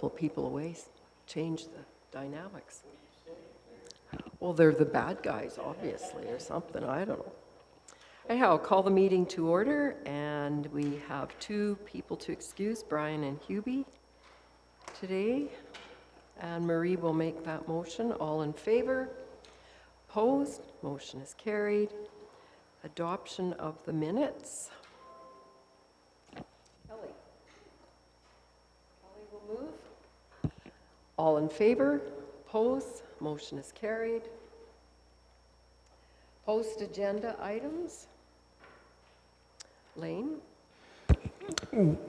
couple of people away change the dynamics. Well, they're the bad guys, obviously, or something, I don't know. Anyhow, I'll call the meeting to order, and we have two people to excuse, Brian and Hubie, today. And Marie will make that motion. All in favor? Opposed? Motion is carried. Adoption of the minutes. Kelly. Kelly will move. All in favor? Opposed? Motion is carried. Post agenda items. Lane?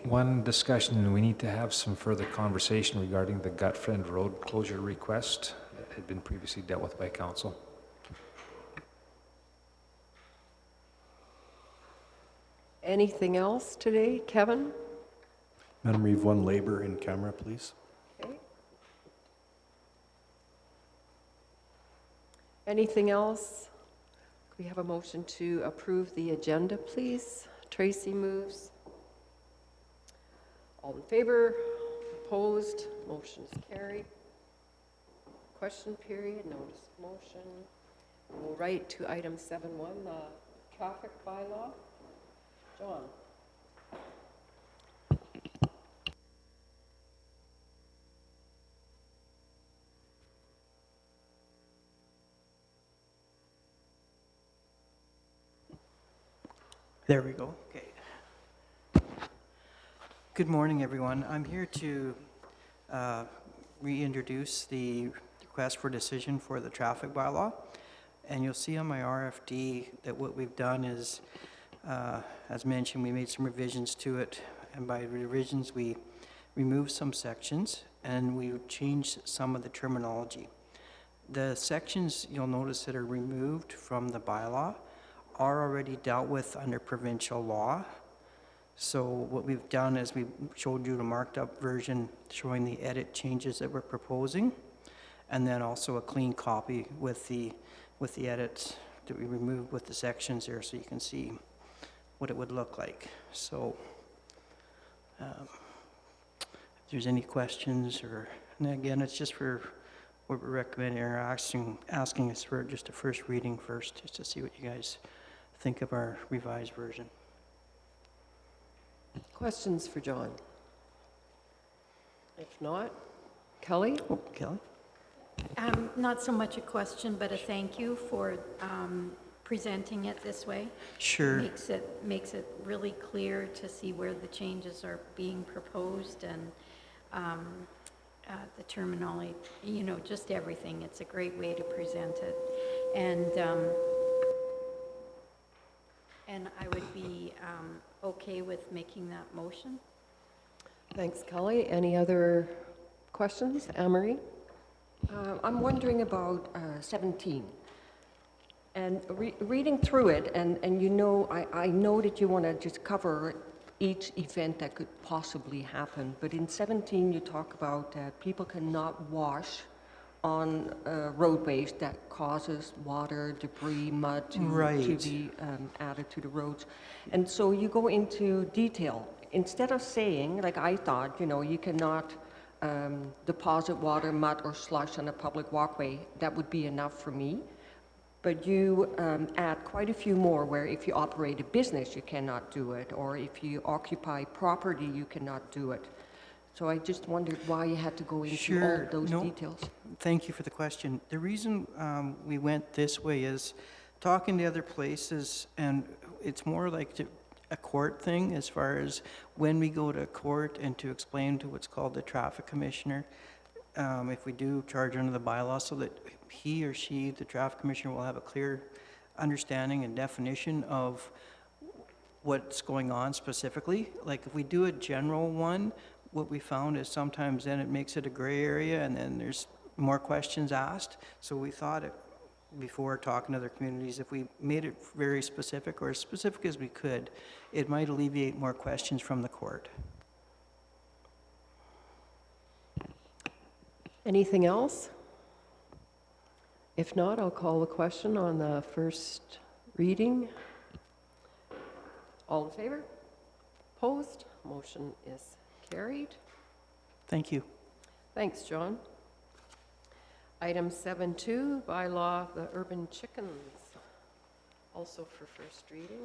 One discussion, we need to have some further conversation regarding the Gutfriend Road closure request that had been previously dealt with by council. Anything else today, Kevin? Madam Reeve, one labor in camera, please. Okay. Anything else? Could we have a motion to approve the agenda, please? Tracy moves. All in favor? Opposed? Motion is carried. Question period, notice of motion. We'll write to item 7.1, the traffic bylaw. John. There we go. Okay. Good morning, everyone. I'm here to reintroduce the request for decision for the traffic bylaw. And you'll see on my RFD that what we've done is, as mentioned, we made some revisions to it. And by revisions, we removed some sections and we changed some of the terminology. The sections you'll notice that are removed from the bylaw are already dealt with under provincial law. So what we've done is we showed you the marked up version showing the edit changes that we're proposing, and then also a clean copy with the edits that we removed with the sections there, so you can see what it would look like. So if there's any questions, and again, it's just for what we're recommending or asking us for just a first reading first, just to see what you guys think of our revised version. Questions for John? If not, Kelly? Oh, Kelly? Not so much a question, but a thank you for presenting it this way. Sure. Makes it really clear to see where the changes are being proposed and the terminology, just everything. It's a great way to present it. And I would be okay with making that motion. Thanks, Kelly. Any other questions? Anne-Marie? I'm wondering about 17. And reading through it, and I know that you want to just cover each event that could possibly happen, but in 17 you talk about people cannot wash on roadways that causes water, debris, mud to be added to the roads. And so you go into detail. Instead of saying, like I thought, you cannot deposit water, mud, or slush on a public walkway, that would be enough for me. But you add quite a few more where if you operate a business, you cannot do it, or if you occupy property, you cannot do it. So I just wondered why you had to go into all those details. Thank you for the question. The reason we went this way is talking to other places, and it's more like a court thing as far as when we go to court and to explain to what's called the traffic commissioner, if we do charge under the bylaw, so that he or she, the traffic commissioner, will have a clear understanding and definition of what's going on specifically. Like if we do a general one, what we found is sometimes then it makes it a gray area and then there's more questions asked. So we thought before talking to other communities, if we made it very specific or as specific as we could, it might alleviate more questions from the court. Anything else? If not, I'll call the question on the first reading. All in favor? Opposed? Motion is carried. Thank you. Thanks, John. Item 7.2, bylaw, the urban chickens, also for first reading.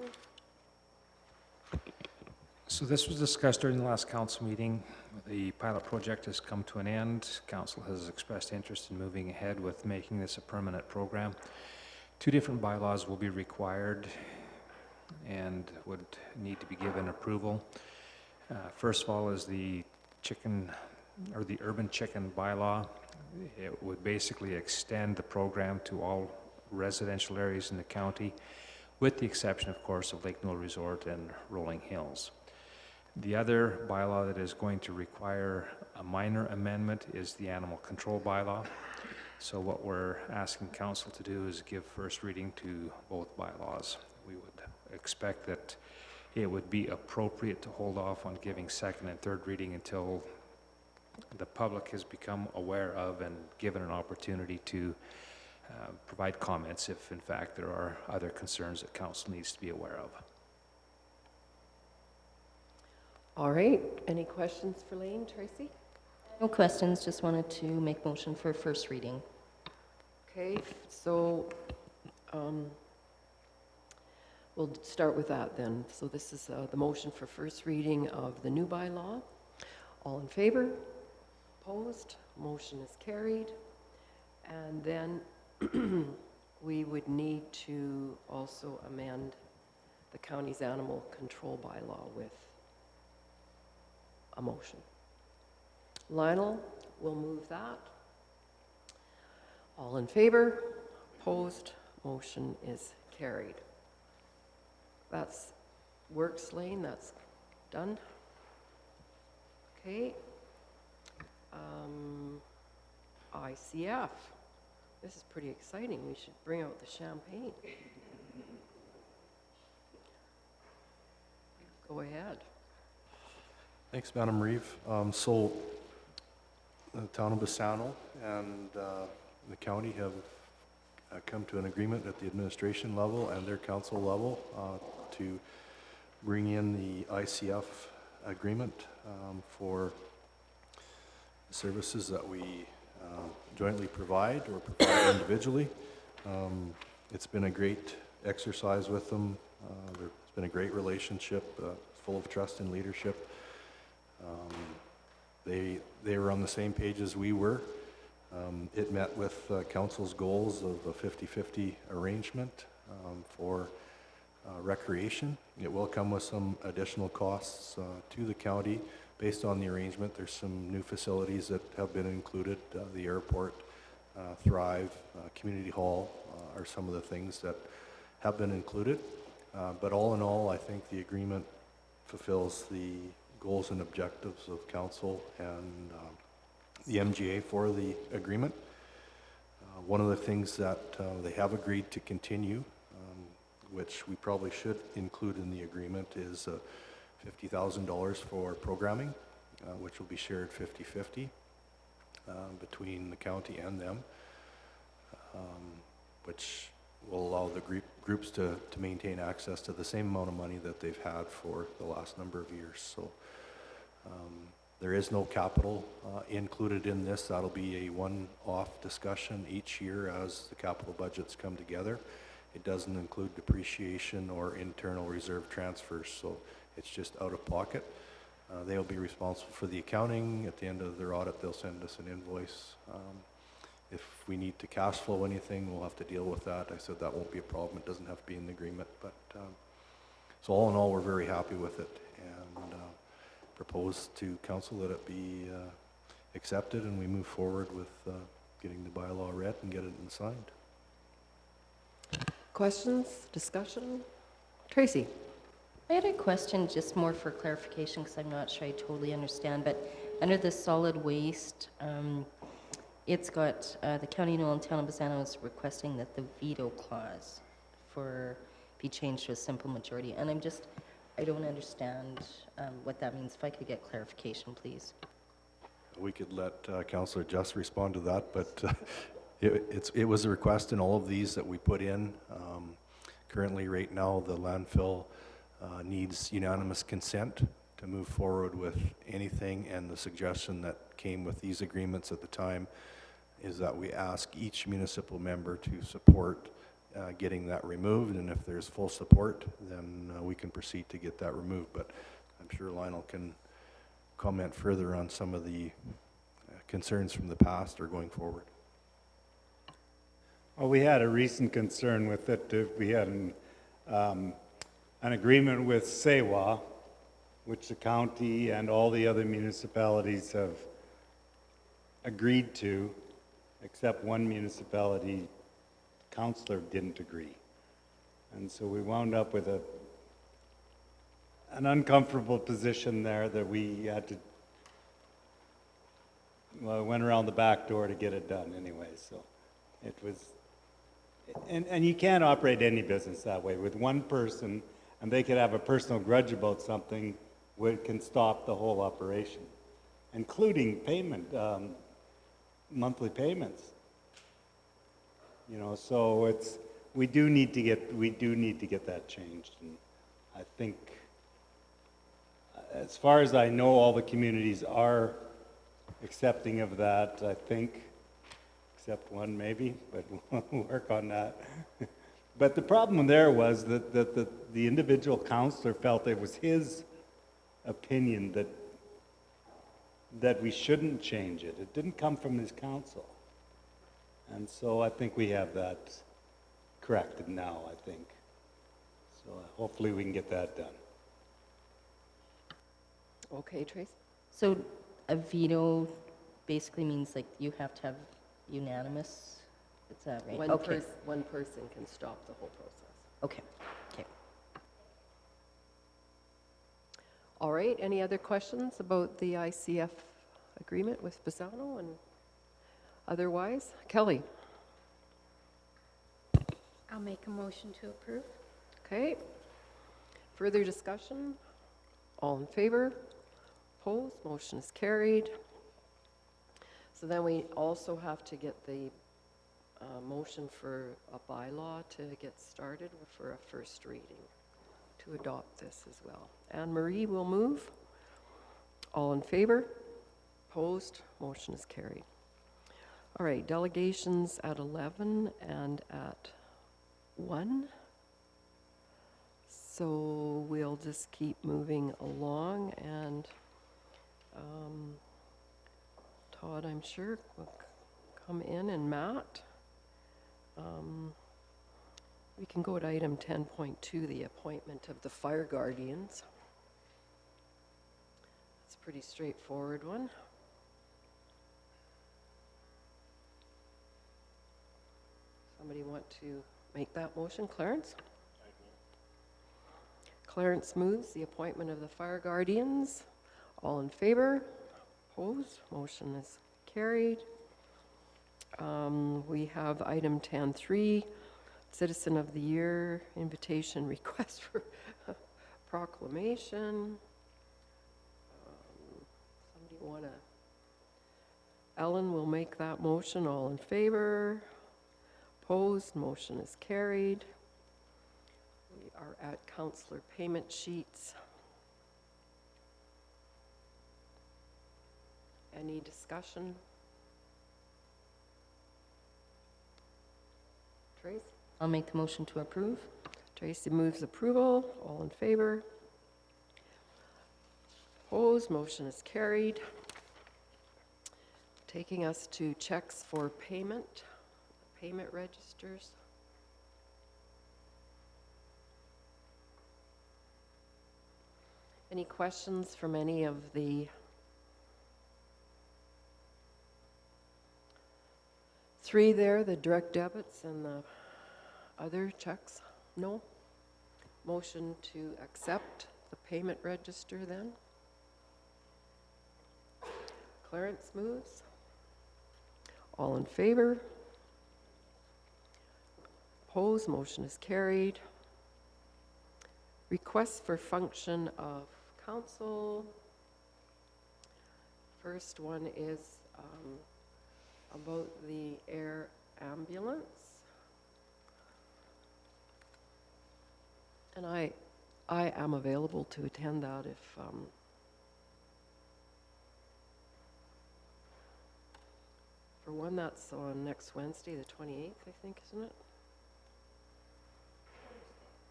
So this was discussed during the last council meeting. The pilot project has come to an end. Council has expressed interest in moving ahead with making this a permanent program. 2 different bylaws will be required and would need to be given approval. First of all is the chicken, or the urban chicken bylaw. It would basically extend the program to all residential areas in the county, with the exception, of course, of Lake Knoll Resort and Rolling Hills. The other bylaw that is going to require a minor amendment is the animal control bylaw. So what we're asking council to do is give first reading to both bylaws. We would expect that it would be appropriate to hold off on giving second and third reading until the public has become aware of and given an opportunity to provide comments if in fact there are other concerns that council needs to be aware of. All right, any questions for Lane, Tracy? No questions, just wanted to make motion for first reading. Okay, so we'll start with that then. So this is the motion for first reading of the new bylaw. All in favor? Opposed? Motion is carried. And then we would need to also amend the county's animal control bylaw with a motion. Lionel will move that. All in favor? Opposed? Motion is carried. That's works, Lane, that's done. Okay. ICF. This is pretty exciting. We should bring out the champagne. Go ahead. Thanks, Madam Reeve. So the town of Bassano and the county have come to an agreement at the administration level and their council level to bring in the ICF agreement for services that we jointly provide or provide individually. It's been a great exercise with them. It's been a great relationship, full of trust and leadership. They were on the same page as we were. It met with council's goals of a 50-50 arrangement for recreation. It will come with some additional costs to the county based on the arrangement. There's some new facilities that have been included. The airport, Thrive, Community Hall are some of the things that have been included. But all in all, I think the agreement fulfills the goals and objectives of council and the MGA for the agreement. One of the things that they have agreed to continue, which we probably should include in the agreement, is $50,000 for programming, which will be shared 50-50 between the county and them, which will allow the groups to maintain access to the same amount of money that they've had for the last number of years. So there is no capital included in this. That'll be a one-off discussion each year as the capital budgets come together. It doesn't include depreciation or internal reserve transfers, so it's just out of pocket. They'll be responsible for the accounting. At the end of their audit, they'll send us an invoice. If we need to cash flow anything, we'll have to deal with that. I said that won't be a problem. It doesn't have to be in the agreement. But so all in all, we're very happy with it and propose to council that it be accepted and we move forward with getting the bylaw read and get it signed. Questions, discussion? Tracy? I had a question just more for clarification because I'm not sure I totally understand, but under the solid waste, it's got the County Knoll and Town of Bassano is requesting that the veto clause be changed to a simple majority, and I don't understand what that means. If I could get clarification, please. We could let Councillor Just respond to that, but it was a request in all of these that we put in. Currently, right now, the landfill needs unanimous consent to move forward with anything, and the suggestion that came with these agreements at the time is that we ask each municipal member to support getting that removed, and if there's full support, then we can proceed to get that removed. But I'm sure Lionel can comment further on some of the concerns from the past or going forward. Well, we had a recent concern with it. We had an agreement with Sewa, which the county and all the other municipalities have agreed to, except one municipality councillor didn't agree. And so we wound up with an uncomfortable position there that we had to, well, went around the back door to get it done anyway. So it was, and you can't operate any business that way with one person, and they could have a personal grudge about something, which can stop the whole operation, including payment, monthly payments. You know, so it's, we do need to get that changed, and I think, as far as I know, all the communities are accepting of that, I think, except one maybe, but we'll work on that. But the problem there was that the individual counselor felt it was his opinion that we shouldn't change it. It didn't come from his council. And so I think we have that corrected now, I think. So hopefully we can get that done. Okay, Trace? So a veto basically means like you have to have unanimous, is that right? Okay, One person can stop the whole process. okay, okay. All right, any other questions about the ICF agreement with Pisano and otherwise? Kelly? I'll make a motion to approve. Okay. Further discussion? All in favor? Opposed? Motion is carried. So then we also have to get the motion for a bylaw to get started for a first reading, to adopt this as well. Anne Marie will move. All in favor? Opposed? Motion is carried. All right, delegations at 11 and at 1. So we'll just keep moving along, and Todd, I'm sure, will come in, and Matt. We can go to item 10.2, the appointment of the fire guardians. It's a pretty straightforward one. Somebody want to make that motion? Clarence? Clarence moves the appointment of the fire guardians. All in favor? Opposed? Motion is carried. We have item 10.3, Citizen of the Year invitation request for proclamation. Somebody want to? Ellen will make that motion. All in favor? Opposed? Motion is carried. We are at councillor payment sheets. Any discussion? Trace? I'll make the motion to approve. Tracy moves approval. All in favor? Opposed? Motion is carried. Taking us to checks for payment, payment registers. Any questions from any of the three there, the direct debits and the other checks? No? Motion to accept the payment register then? Clarence moves. All in favor? Opposed? Motion is carried. Requests for function of council. First one is about the air ambulance. And I am available to attend that if for one, that's on next Wednesday, the 28th, I think, isn't it?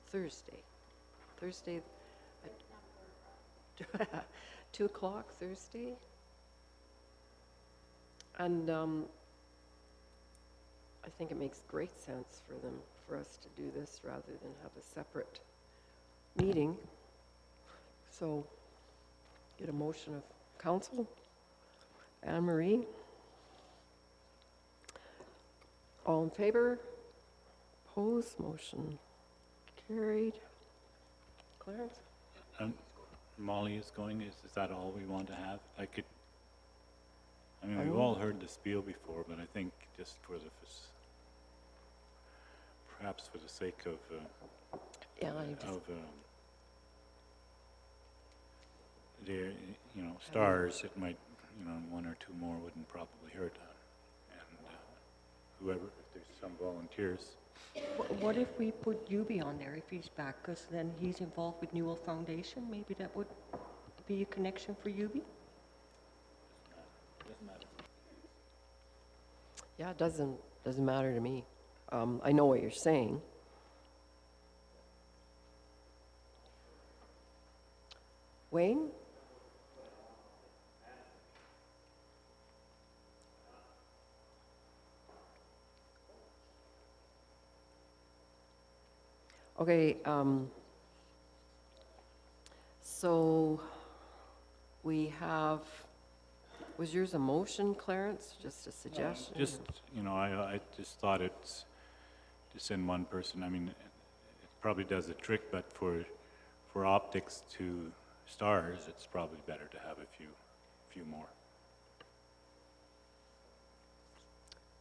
Thursday. Thursday at 2 o'clock Thursday. And I think it makes great sense for us to do this rather than have a separate meeting. So, get a motion of council. Anne Marie? All in favor? Opposed? Motion carried. Clarence? Molly is going, is that all we want to have? I mean, I we've will. all heard the spiel before, but I think just for the, perhaps for the sake of, Yeah, I just, their, stars, it might, one or two more wouldn't probably hurt. And whoever, if there's some volunteers. What if we put Yubi on there if he's back? Because then he's involved with Newell Foundation. Maybe that would be a connection for Yubi? Doesn't matter. yeah, it doesn't matter to me. I know what you're saying. Wayne? Okay, so we have, was yours a motion, Clarence? Just a suggestion? Just, I just thought it's, to send one person, I mean, it probably does the trick, but for optics to stars, it's probably better to have a few more.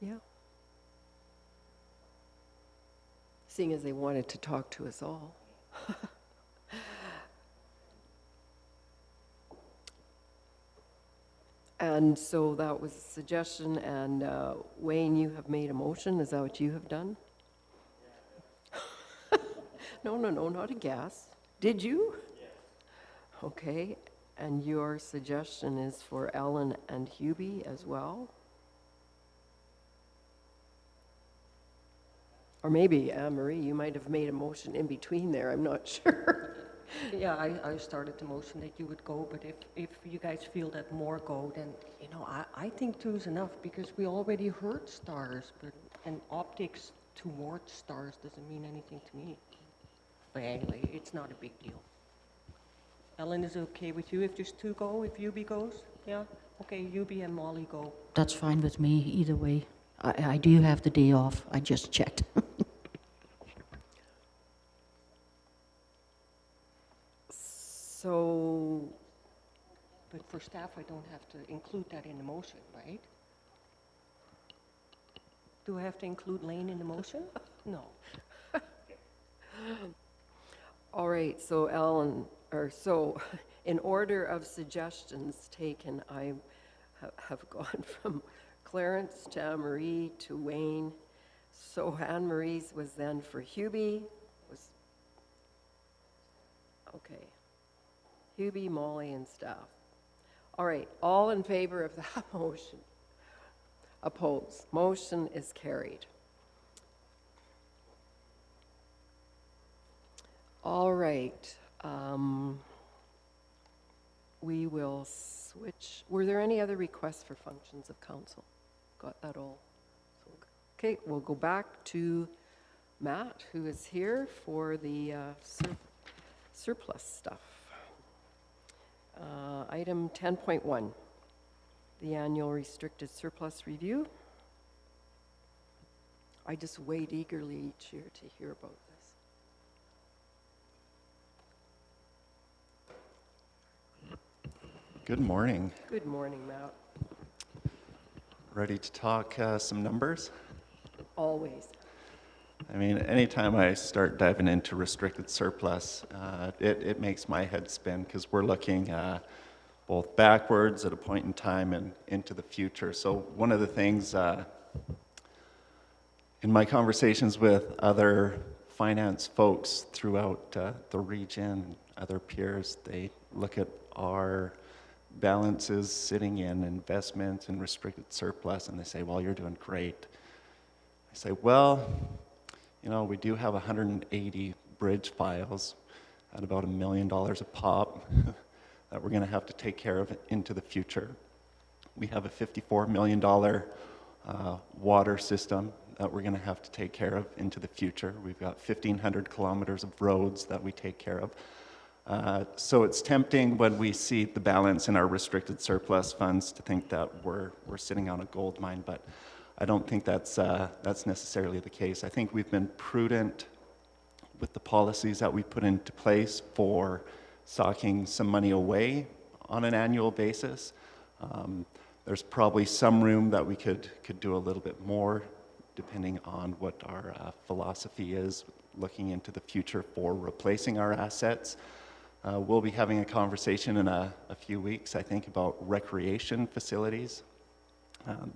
Yeah. Seeing as they wanted to talk to us all. And so that was a suggestion, and Wayne, you have made a motion, is that what you have done? No, not a guess. Did you? Yes. Okay, and your suggestion is for Ellen and Hubie as well? Or maybe, Marie, you might have made a motion in between there, I'm not sure. Yeah, I started the motion that you would go, but if you guys feel that more go, then, I think two is enough, because we already heard stars, and optics towards stars doesn't mean anything to me. But anyway, it's not a big deal. Ellen, is it okay with you if just two go, if Yubi goes? Yeah? Okay, Yubi and Molly go. That's fine with me, either way. I do have the day off, I just checked. So, But for staff, I don't have to include that in the motion, right? Do I have to include Lane in the motion? No. all right, so Ellen, so in order of suggestions taken, I have gone from Clarence to Anne-Marie to Wayne. So Anne-Marie's was then for Hubie, was, okay. Hubie, Molly, and staff. All right, all in favor of that motion? Opposed? Motion is carried. All right, we will switch. Were there any other requests for functions of council? Got that all? Okay, we'll go back to Matt, who is here for the surplus stuff. Item 10.1, the annual restricted surplus review. I just wait eagerly each year to hear about this. Good morning. Good morning, Matt. Ready to talk some numbers? Always. I mean, anytime I start diving into restricted surplus, it makes my head spin because we're looking both backwards at a point in time and into the future. So one of the things in my conversations with other finance folks throughout the region, other peers, they look at our balances sitting in investments and restricted surplus, and they say, well, you're doing great. I say, well, you know, we do have 180 bridge files at about $1 million a pop that we're going to have to take care of into the future. We have a $54 million water system that we're going to have to take care of into the future. We've got 1,500 kilometers of roads that we take care of. So it's tempting when we see the balance in our restricted surplus funds to think that we're sitting on a gold mine, but I don't think that's necessarily the case. I think we've been prudent with the policies that we put into place for socking some money away on an annual basis. There's probably some room that we could do a little bit more, depending on what our philosophy is looking into the future for replacing our assets. We'll be having a conversation in a few weeks, I think, about recreation facilities.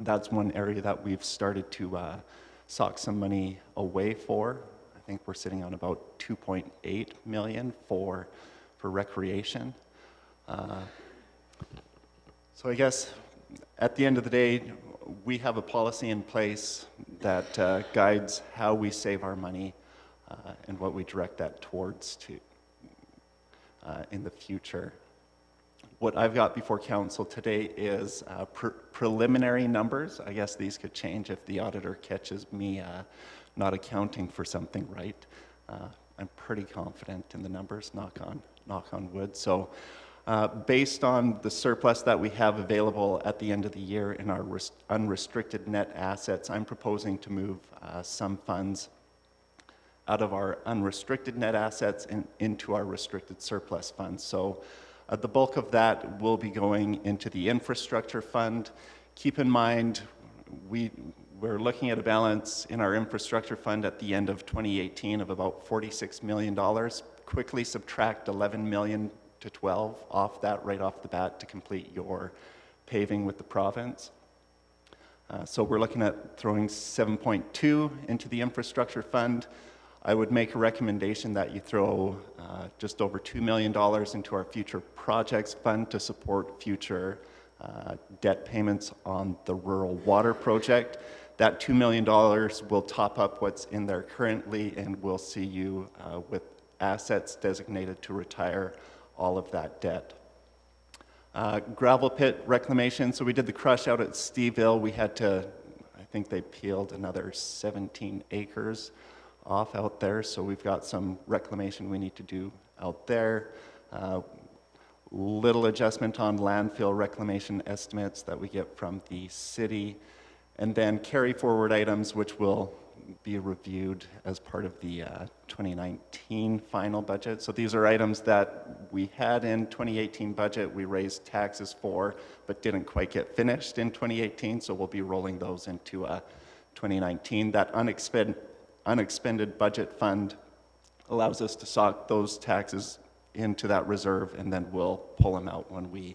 That's one area that we've started to sock some money away for. I think we're sitting on about $2.8 million for recreation. So I guess at the end of the day, we have a policy in place that guides how we save our money and what we direct that towards in the future. What I've got before council today is preliminary numbers. I guess these could change if the auditor catches me not accounting for something right. I'm pretty confident in the numbers, knock on wood. So based on the surplus that we have available at the end of the year in our unrestricted net assets, I'm proposing to move some funds out of our unrestricted net assets and into our restricted surplus funds. So the bulk of that will be going into the infrastructure fund. Keep in mind, we're looking at a balance in our infrastructure fund at the end of 2018 of about $46 million. Quickly subtract 11 million to 12 off that right off the bat to complete your paving with the province. So we're looking at throwing 7.2 into the infrastructure fund. I would make a recommendation that you throw just over $2 million into our future projects fund to support future debt payments on the rural water project. That $2 million will top up what's in there currently, and we'll see you with assets designated to retire all of that debt. Gravel pit reclamation. So we did the crush out at Steveville. We had to, I think they peeled another 17 acres off out there. So we've got some reclamation we need to do out there. Little adjustment on landfill reclamation estimates that we get from the city. And then carry forward items which will be reviewed as part of the 2019 final budget. So these are items that we had in 2018 budget, we raised taxes for, but didn't quite get finished in 2018, so we'll be rolling those into 2019. That unexpended budget fund allows us to sock those taxes into that reserve, and then we'll pull them out when we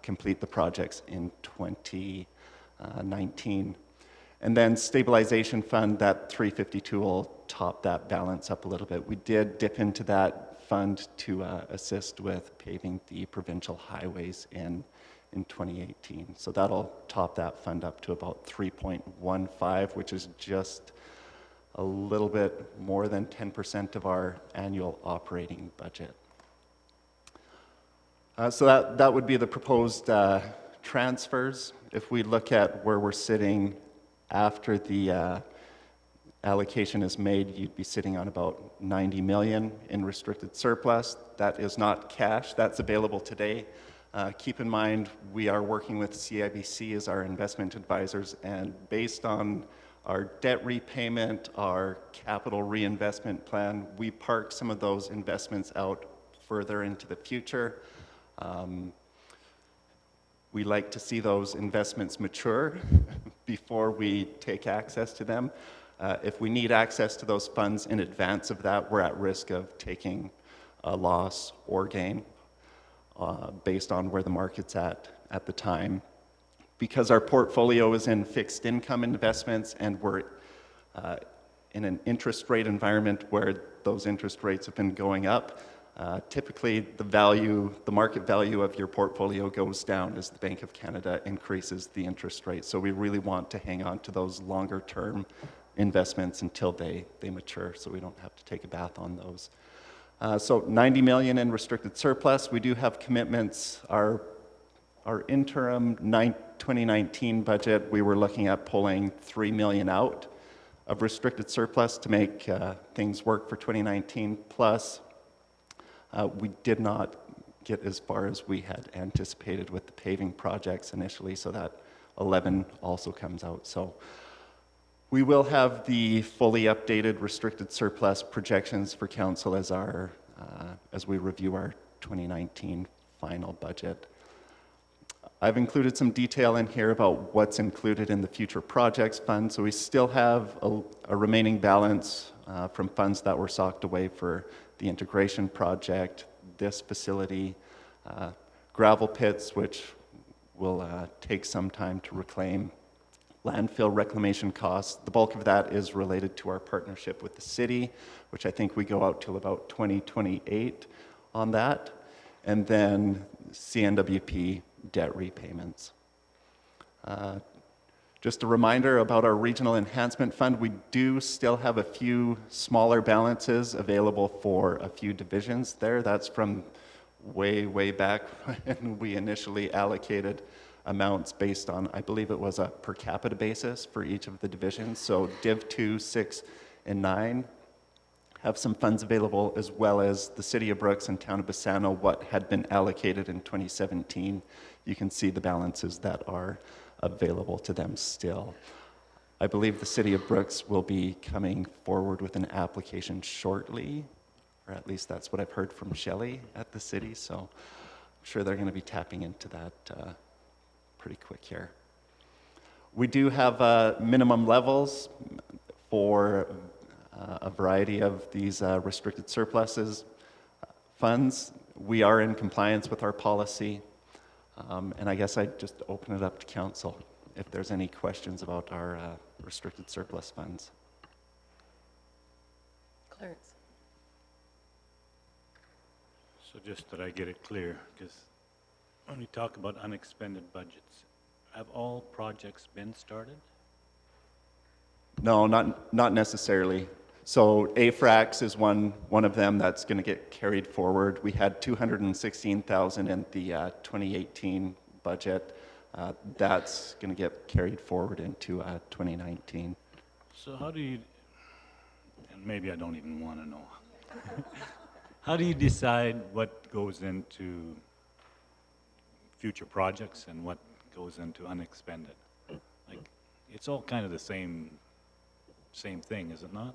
complete the projects in 2019. And then stabilization fund, that 352 will top that balance up a little bit. We did dip into that fund to assist with paving the provincial highways in 2018. So that'll top that fund up to about 3.15, which is just a little bit more than 10% of our annual operating budget. So that would be the proposed transfers. If we look at where we're sitting after the allocation is made, you'd be sitting on about 90 million in restricted surplus. That is not cash, that's available today. Keep in mind, we are working with CIBC as our investment advisors, and based on our debt repayment, our capital reinvestment plan, we park some of those investments out further into the future. We like to see those investments mature before we take access to them. If we need access to those funds in advance of that, we're at risk of taking a loss or gain based on where the market's at the time. Because our portfolio is in fixed income investments and we're in an interest rate environment where those interest rates have been going up, Typically, the market value of your portfolio goes down as the Bank of Canada increases the interest rate. So we really want to hang on to those longer-term investments until they mature, so we don't have to take a bath on those. So 90 million in restricted surplus. We do have commitments. Our interim 2019 budget, we were looking at pulling 3 million out of restricted surplus to make things work for 2019. Plus, we did not get as far as we had anticipated with the paving projects initially, so that 11 also comes out. So we will have the fully updated restricted surplus projections for council as we review our 2019 final budget. I've included some detail in here about what's included in the future projects fund. So we still have a remaining balance from funds that were socked away for the integration project, this facility, gravel pits, which will take some time to reclaim, landfill reclamation costs. The bulk of that is related to our partnership with the city, which I think we go out till about 2028 on that, and then CNWP debt repayments. Just a reminder about our Regional Enhancement Fund. We do still have a few smaller balances available for a few divisions there. That's from way back when we initially allocated amounts based on, I believe it was a per capita basis for each of the divisions. So Div 2, 6, and 9 have some funds available, as well as the City of Brooks and Town of Bassano, what had been allocated in 2017. You can see the balances that are available to them still. I believe the City of Brooks will be coming forward with an application shortly, or at least that's what I've heard from Shelley at the city, so I'm sure they're going to be tapping into that pretty quick here. We do have minimum levels for a variety of these restricted surpluses funds. We are in compliance with our policy. And I guess I'd just open it up to council if there's any questions about our restricted surplus funds. Clarence? So just that I get it clear, because when we talk about unexpended budgets, have all projects been started? No, not necessarily. So AFRAX is one of them that's going to get carried forward. We had 216,000 in the 2018 budget. That's going to get carried forward into 2019. So how do you, and maybe I don't even want to know, how do you decide what goes into future projects and what goes into unexpended? Like, it's all kind of the same thing, is it not?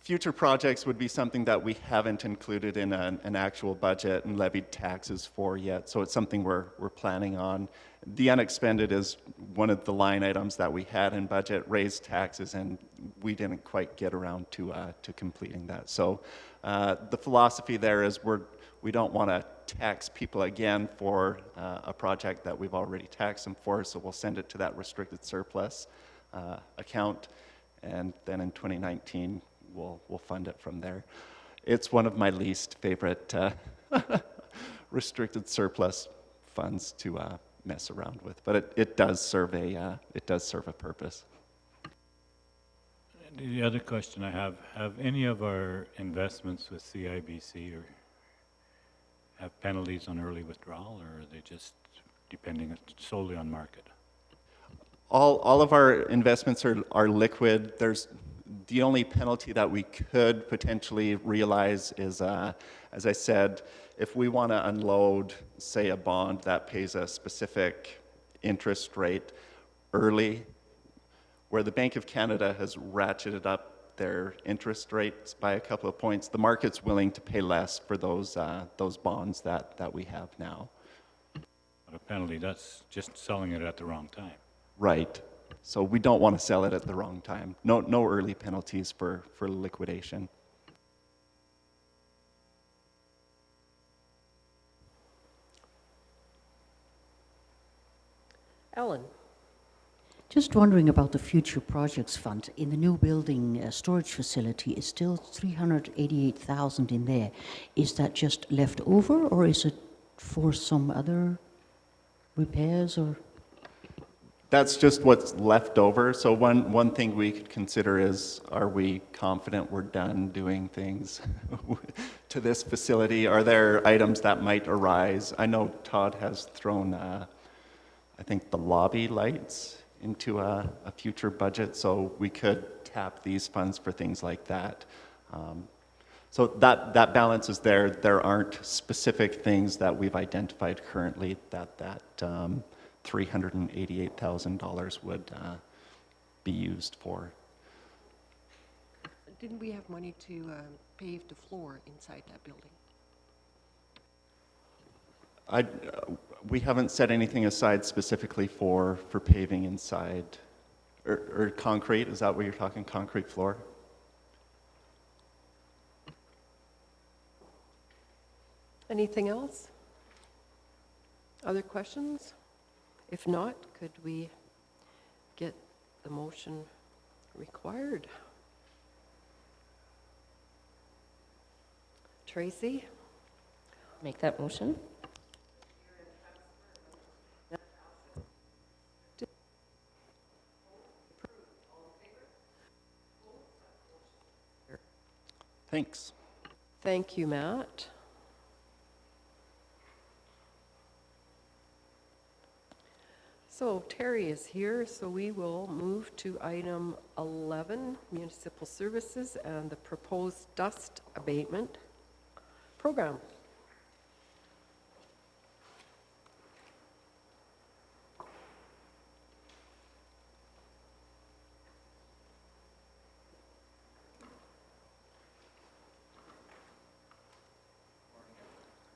Future projects would be something that we haven't included in an actual budget and levied taxes for yet, so it's something we're planning on. The unexpended is one of the line items that we had in budget, raised taxes, and we didn't quite get around to completing that. So the philosophy there is we don't want to tax people again for a project that we've already taxed them for, so we'll send it to that restricted surplus account, and then in 2019 we'll fund it from there. It's one of my least favorite restricted surplus funds to mess around with, but it does serve a purpose. The other question I have any of our investments with CIBC or have penalties on early withdrawal, or are they just depending solely on market? All of our investments are liquid. There's the only penalty that we could potentially realize is, as I said, if we want to unload, say, a bond that pays a specific interest rate early, where the Bank of Canada has ratcheted up their interest rates by a couple of points, the market's willing to pay less for those bonds that we have now. But a penalty, that's just selling it at the wrong time. Right. So we don't want to sell it at the wrong time. No early penalties for liquidation. Ellen? Just wondering about the future projects fund. In the new building storage facility, is still 388,000 in there. Is that just left over, or is it for some other repairs, or? That's just what's left over. So one thing we could consider is, are we confident we're done doing things to this facility? Are there items that might arise? I know Todd has thrown, I think, the lobby lights into a future budget, so we could tap these funds for things like that. So that balance is there. There aren't specific things that we've identified currently that $388,000 would be used for. Didn't we have money to pave the floor inside that building? We haven't set anything aside specifically for paving inside, or concrete. Is that what you're talking, concrete floor? Anything else? Other questions? If not, could we get the motion required? Tracy? Make that motion? Thanks. Thank you, Matt. So Terry is here, so we will move to item 11, municipal services and the proposed dust abatement program.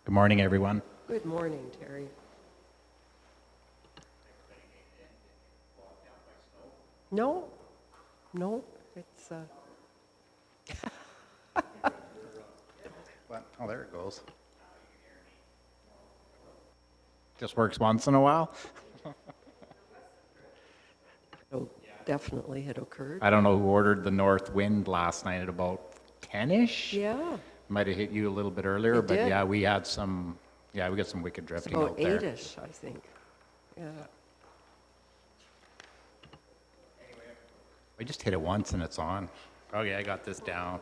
Good morning, everyone. Good morning, Terry. No, no, it's, What? Oh, there it goes. Just works once in a while. oh, definitely had occurred. I don't know who ordered the north wind last night at about 10-ish. Yeah, Might have hit you a little bit earlier, It but did. yeah, we got some wicked it's drifting about out there. 8-ish, I think. Yeah. We just hit it once and it's on. Okay, I got this down.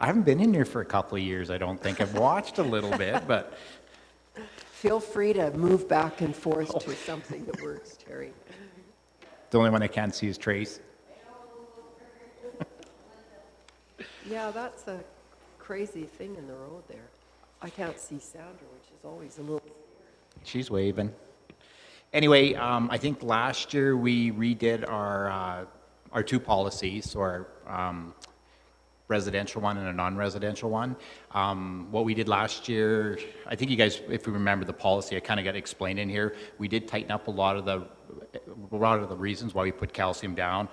I haven't been in here for a couple of years, I don't think. I've watched a little bit, but Feel free to move back and forth to something that works, Terry. the only one I can't see is Trace. Yeah, that's a crazy thing in the road there. I can't see Sandra, which is always a little... She's waving. Anyway, I think last year we redid our two policies, so our residential one and a non-residential one. What we did last year, I think you guys, if you remember the policy, I kind of got explained in here. We did tighten up a lot of the reasons why we put calcium down.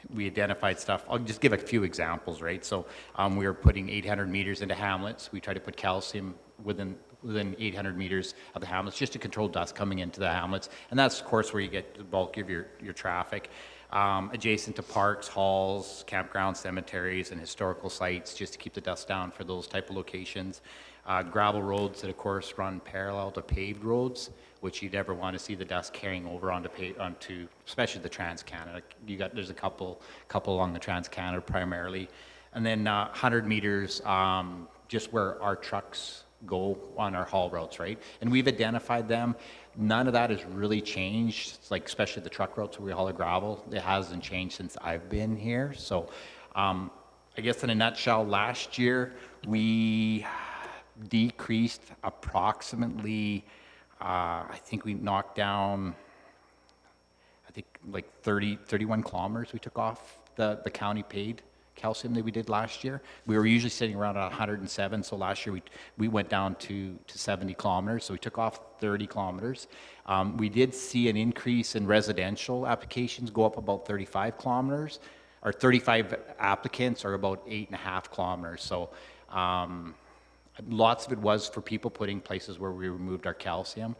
We identified stuff. I'll just give a few examples, right? So we were putting 800 meters into hamlets. We tried to put calcium within 800 meters of the hamlets just to control dust coming into the hamlets. And that's, of course, where you get the bulk of your traffic. Adjacent to parks, halls, campgrounds, cemeteries, and historical sites, just to keep the dust down for those type of locations. Gravel roads that, of course, run parallel to paved roads, which you never want to see the dust carrying over onto especially the Trans-Canada. There's a couple along the Trans-Canada primarily. And then 100 meters just where our trucks go on our haul routes, right? And we've identified them. None of that has really changed, like especially the truck routes where we haul the gravel. It hasn't changed since I've been here. So I guess in a nutshell, last year we decreased approximately, I think we knocked down, like 31 kilometers we took off the county paid calcium that we did last year. We were usually sitting around 107, so last year we went down to 70 kilometers, so we took off 30 kilometers. We did see an increase in residential applications go up about 35 kilometers, or 35 applicants are about 8.5 kilometers. So lots of it was for people putting places where we removed our calcium.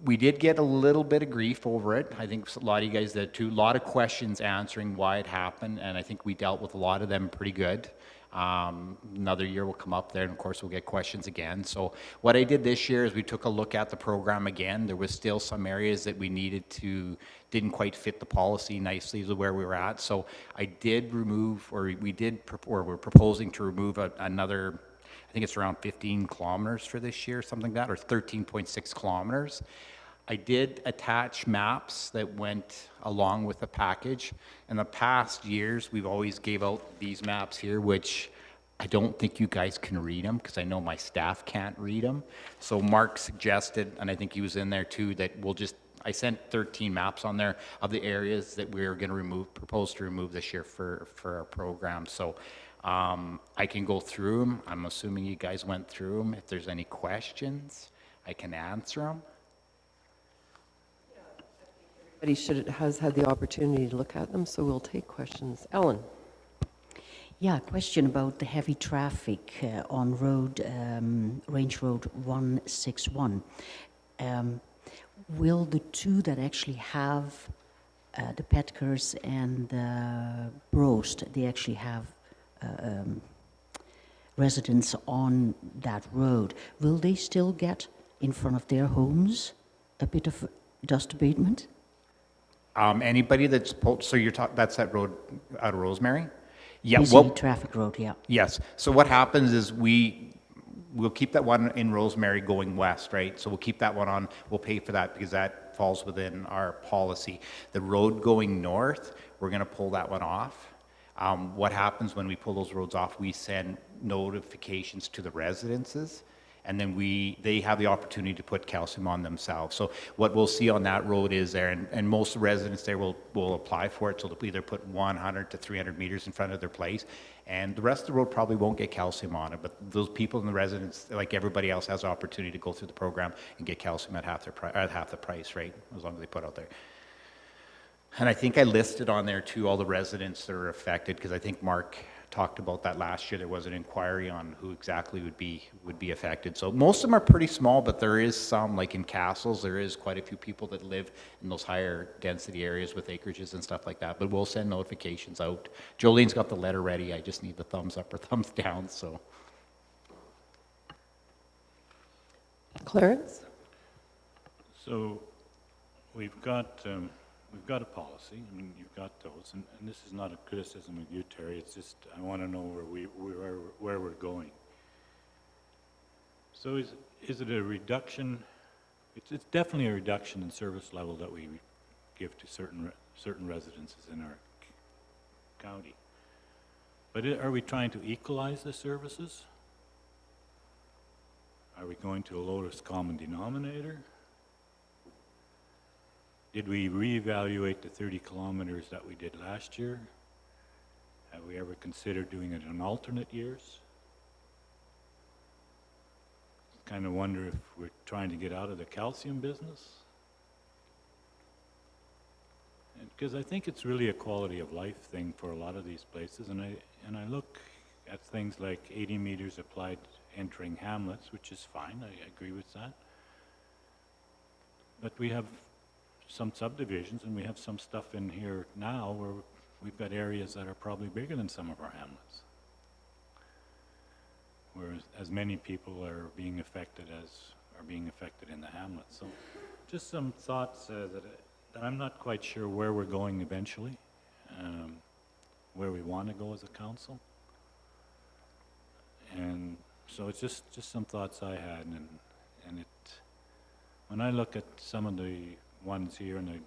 we did get a little bit of grief over it. I think a lot of you guys did too. A lot of questions answering why it happened, and I think we dealt with a lot of them pretty good. Another year will come up there, and of course we'll get questions again. So what I did this year is we took a look at the program again. There was still some areas that we didn't quite fit the policy nicely to where we were at. So I did remove, or we're proposing to remove another, I think it's around 15 kilometers for this year, something like that, or 13.6 kilometers. I did attach maps that went along with the package. In the past years, we've always gave out these maps here, which I don't think you guys can read them because I know my staff can't read them. So Mark suggested, and I think he was in there too, that I sent 13 maps on there of the areas that we're going to propose to remove this year for our program. So I can go through them. I'm assuming you guys went through them. If there's any questions, I can answer them. Everybody has had the opportunity to look at them, so we'll take questions. Ellen? Yeah, a question about the heavy traffic on Range Road 161. Will the two that actually have the Petkers and the Brost, they actually have residents on that road, will they still get in front of their homes a bit of dust abatement? Anybody that's, so you're talking, that's that road out of Rosemary? Yeah. Busy traffic road, yeah. Yes. So what happens is we'll keep that one in Rosemary going west, right? So we'll keep that one on, we'll pay for that because that falls within our policy. The road going north, we're gonna pull that one off. What happens when we pull those roads off, we send notifications to the residences, and then they have the opportunity to put calcium on themselves. So what we'll see on that road is there, and most residents there will apply for it, so they'll either put 100 to 300 meters in front of their place, and the rest of the road probably won't get calcium on it, but those people in the residents, like everybody else, has the opportunity to go through the program and get calcium at half the price, right, as long as they put out there. And I think I listed on there too all the residents that are affected, because I think Mark talked about that last year. There was an inquiry on who exactly would be affected. So most of them are pretty small, but there is some, like in Castles, there is quite a few people that live in those higher density areas with acreages and stuff like that. But we'll send notifications out. Jolene's got the letter ready. I just need the thumbs up or thumbs down. So, Clarence? So we've got a policy. I mean, you've got those, and this is not a criticism of you, Terry. It's just I want to know where we're going. So is it a reduction? It's definitely a reduction in service level that we give to certain residences in our county. But are we trying to equalize the services? Are we going to a lowest common denominator? Did we reevaluate the 30 kilometers that we did last year? Have we ever considered doing it in alternate years? Kind of wonder if we're trying to get out of the calcium business. Because I think it's really a quality of life thing for a lot of these places, and I look at things like 80 meters applied entering hamlets, which is fine, I agree with that. But we have some subdivisions, and we have some stuff in here now where we've got areas that are probably bigger than some of our hamlets, where as many people are being affected in the hamlets. So just some thoughts that I'm not quite sure where we're going eventually, where we want to go as a council. And so it's just some thoughts I had, and when I look at some of the ones here, and I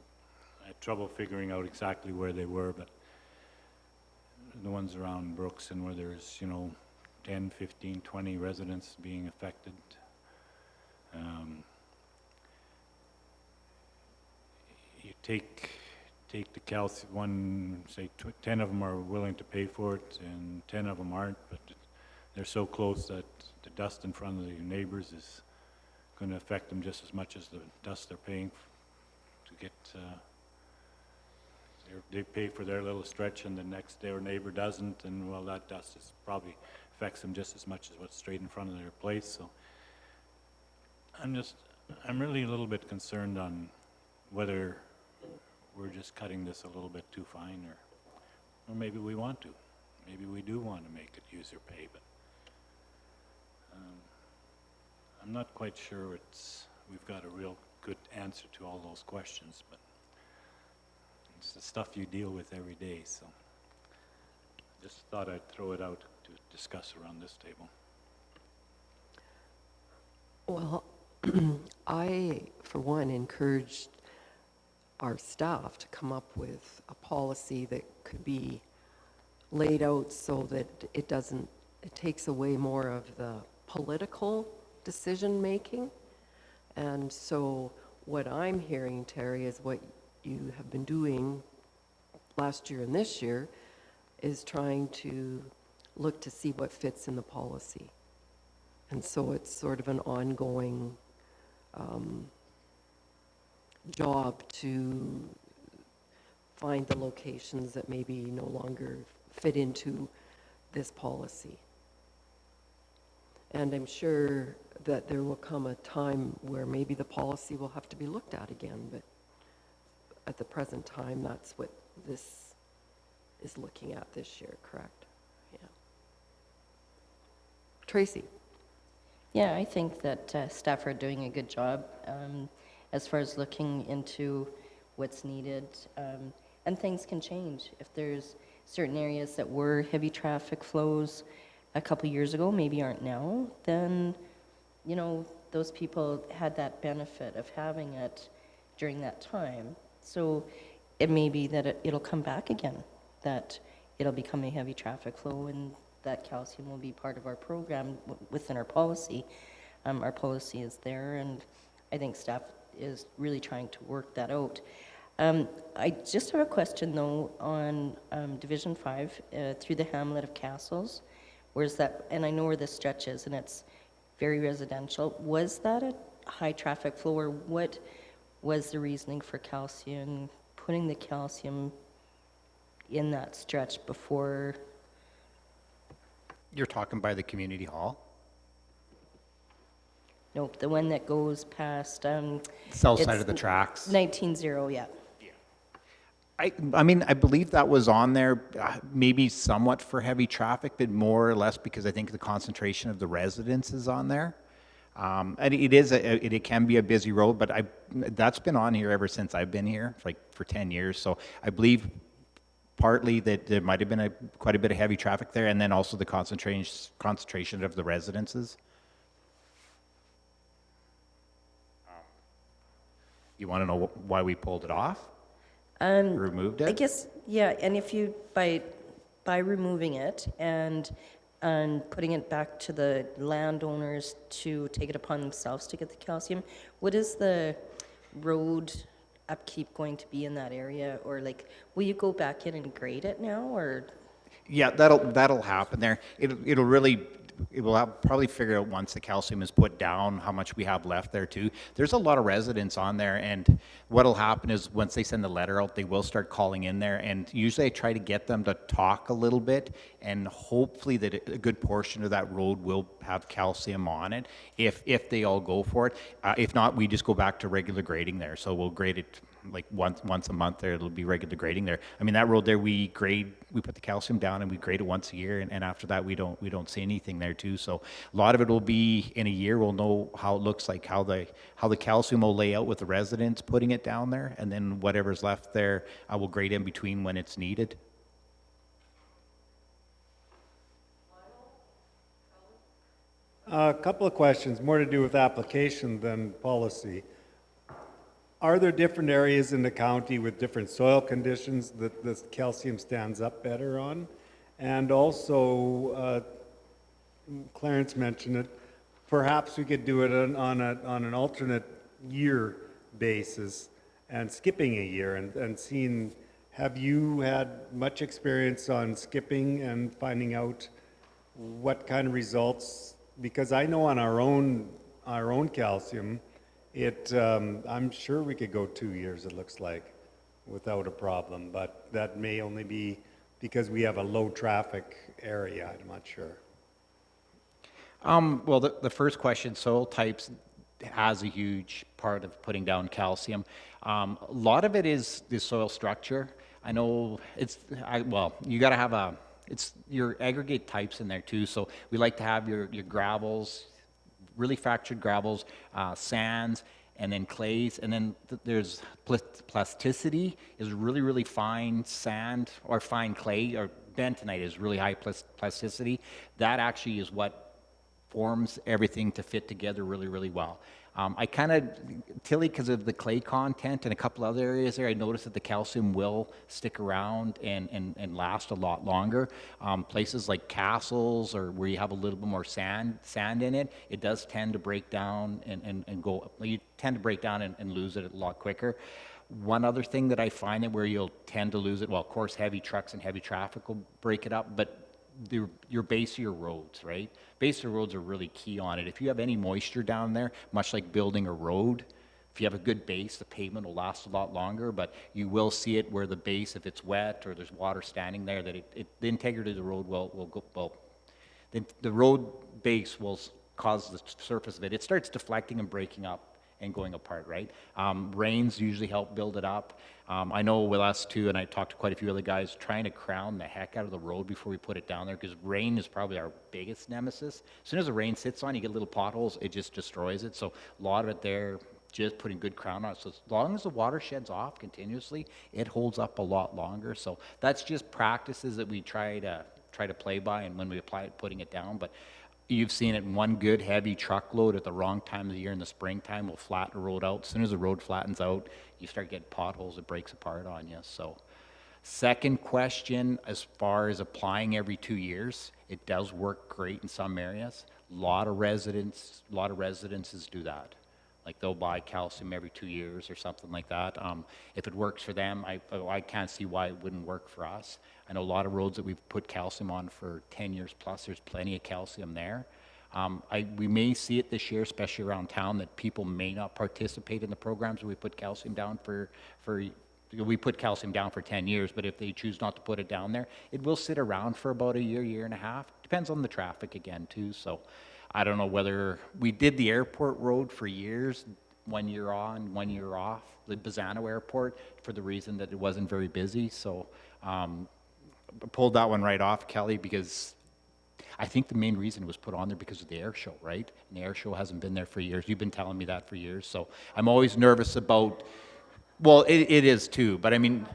had trouble figuring out exactly where they were, but the ones around Brooks and where there's, 10, 15, 20 residents being affected. You take the calcium one, say 10 of them are willing to pay for it and 10 of them aren't, but they're so close that the dust in front of your neighbors is going to affect them just as much as the dust they're paying to get, they pay for their little stretch and the next door neighbor doesn't, and well, that dust is probably affects them just as much as what's straight in front of their place. So I'm really a little bit concerned on whether we're just cutting this a little bit too fine, or maybe we want to. Maybe we do want to make it user pay, but I'm not quite sure we've got a real good answer to all those questions, but it's the stuff you deal with every day, so just thought I'd throw it out to discuss around this table. Well, I, for one, encouraged our staff to come up with a policy that could be laid out so that it takes away more of the political decision-making. And so what I'm hearing, Terry, is what you have been doing last year and this year is trying to look to see what fits in the policy. And so it's sort of an ongoing job to find the locations that maybe no longer fit into this policy. And I'm sure that there will come a time where maybe the policy will have to be looked at again, but at the present time, that's what this is looking at this year, correct? Yeah. Tracy? Yeah, I think that staff are doing a good job as far as looking into what's needed. And things can change. If there's certain areas that were heavy traffic flows a couple years ago, maybe aren't now, then, you know, those people had that benefit of having it during that time. So it may be that it'll come back again, that it'll become a heavy traffic flow, and that calcium will be part of our program within our policy. Our policy is there, and I think staff is really trying to work that out. I just have a question, though, on Division 5 through the hamlet of Castles. Where's that? And I know where this stretch is, and it's very residential. Was that a high traffic flow, or what was the reasoning for calcium, putting the calcium in that stretch before? You're talking by the community hall? Nope, the one that goes past. South side it's of the tracks? 19-0, yeah. I mean, I believe that was on there, maybe somewhat for heavy traffic, but more or less because I think the concentration of the residents is on there. And it can be a busy road, but that's been on here ever since I've been here, for 10 years. So I believe partly that there might have been quite a bit of heavy traffic there, and then also the concentration of the residences. You want to know why we pulled it off? Removed it? I guess, yeah, and if you, by removing it and putting it back to the landowners to take it upon themselves to get the calcium, what is the road upkeep going to be in that area? Or like, will you go back in and grade it now, or? Yeah, that'll happen there. We'll probably figure out once the calcium is put down how much we have left there too. There's a lot of residents on there, and what'll happen is once they send the letter out, they will start calling in there, and usually I try to get them to talk a little bit, and hopefully that a good portion of that road will have calcium on it if they all go for it. If not, we just go back to regular grading there. So we'll grade it like once a month there. It'll be regular grading there. I mean, that road there, we put the calcium down and we grade it once a year, and after that we don't see anything there too. So a lot of it will be in a year. We'll know how it looks like, how the calcium will lay out with the residents putting it down there, and then whatever's left there, I will grade in between when it's needed. A couple of questions, more to do with application than policy. Are there different areas in the county with different soil conditions that the calcium stands up better on? And also, Clarence mentioned it, perhaps we could do it on an alternate year basis and skipping a year and seeing, have you had much experience on skipping and finding out what kind of results? Because I know on our own calcium, I'm sure we could go 2 years, it looks like, without a problem, but that may only be because we have a low traffic area, I'm not sure. Well, the first question, soil types, has a huge part of putting down calcium. A lot of it is the soil structure. I know well, you got to have it's your aggregate types in there too. So we like to have your gravels, really fractured gravels, sands, and then clays, and then there's plasticity is really, really fine sand or fine clay, or bentonite is really high plasticity. That actually is what forms everything to fit together really, really well. I kind of, Tilly, because of the clay content and a couple other areas there, I noticed that the calcium will stick around and last a lot longer. Places like castles or where you have a little bit more sand in it, it does tend to break down and go, you tend to break down and lose it a lot quicker. One other thing that I find that where you'll tend to lose it, well, of course, heavy trucks and heavy traffic will break it up, but your base of your roads, right? Base of your roads are really key on it. If you have any moisture down there, much like building a road, if you have a good base, the pavement will last a lot longer, but you will see it where the base, if it's wet or there's water standing there, that the integrity of the road will go, well, the road base will cause the surface of it. It starts deflecting and breaking up and going apart, right? Rains usually help build it up. I know with us too, and I talked to quite a few other guys, trying to crown the heck out of the road before we put it down there, because rain is probably our biggest nemesis. As soon as the rain sits on, you get little potholes, it just destroys it. So a lot of it there, just putting good crown on it. So as long as the water sheds off continuously, it holds up a lot longer. So that's just practices that we try to play by, and when we apply it, putting it down. But you've seen it, one good heavy truckload at the wrong time of the year in the springtime will flatten the road out. As soon as the road flattens out, you start getting potholes, it breaks apart on you. So second question, as far as applying every 2 years, it does work great in some areas. A lot of residences do that. Like they'll buy calcium every 2 years or something like that. If it works for them, I can't see why it wouldn't work for us. I know a lot of roads that we've put calcium on for 10 years plus, there's plenty of calcium there. We may see it this year, especially around town, that people may not participate in the programs where we put calcium down we put calcium down for 10 years, but if they choose not to put it down there, it will sit around for about a year and a half. Depends on the traffic again too. So I don't know whether, we did the airport road for years, 1 year on, 1 year off, the Bazzano Airport, for the reason that it wasn't very busy. So pulled that one right off, Kelly, because I think the main reason it was put on there because of the air show, right? And the air show hasn't been there for years. You've been telling me that for years. So I'm always nervous about, well, it is too, but I mean,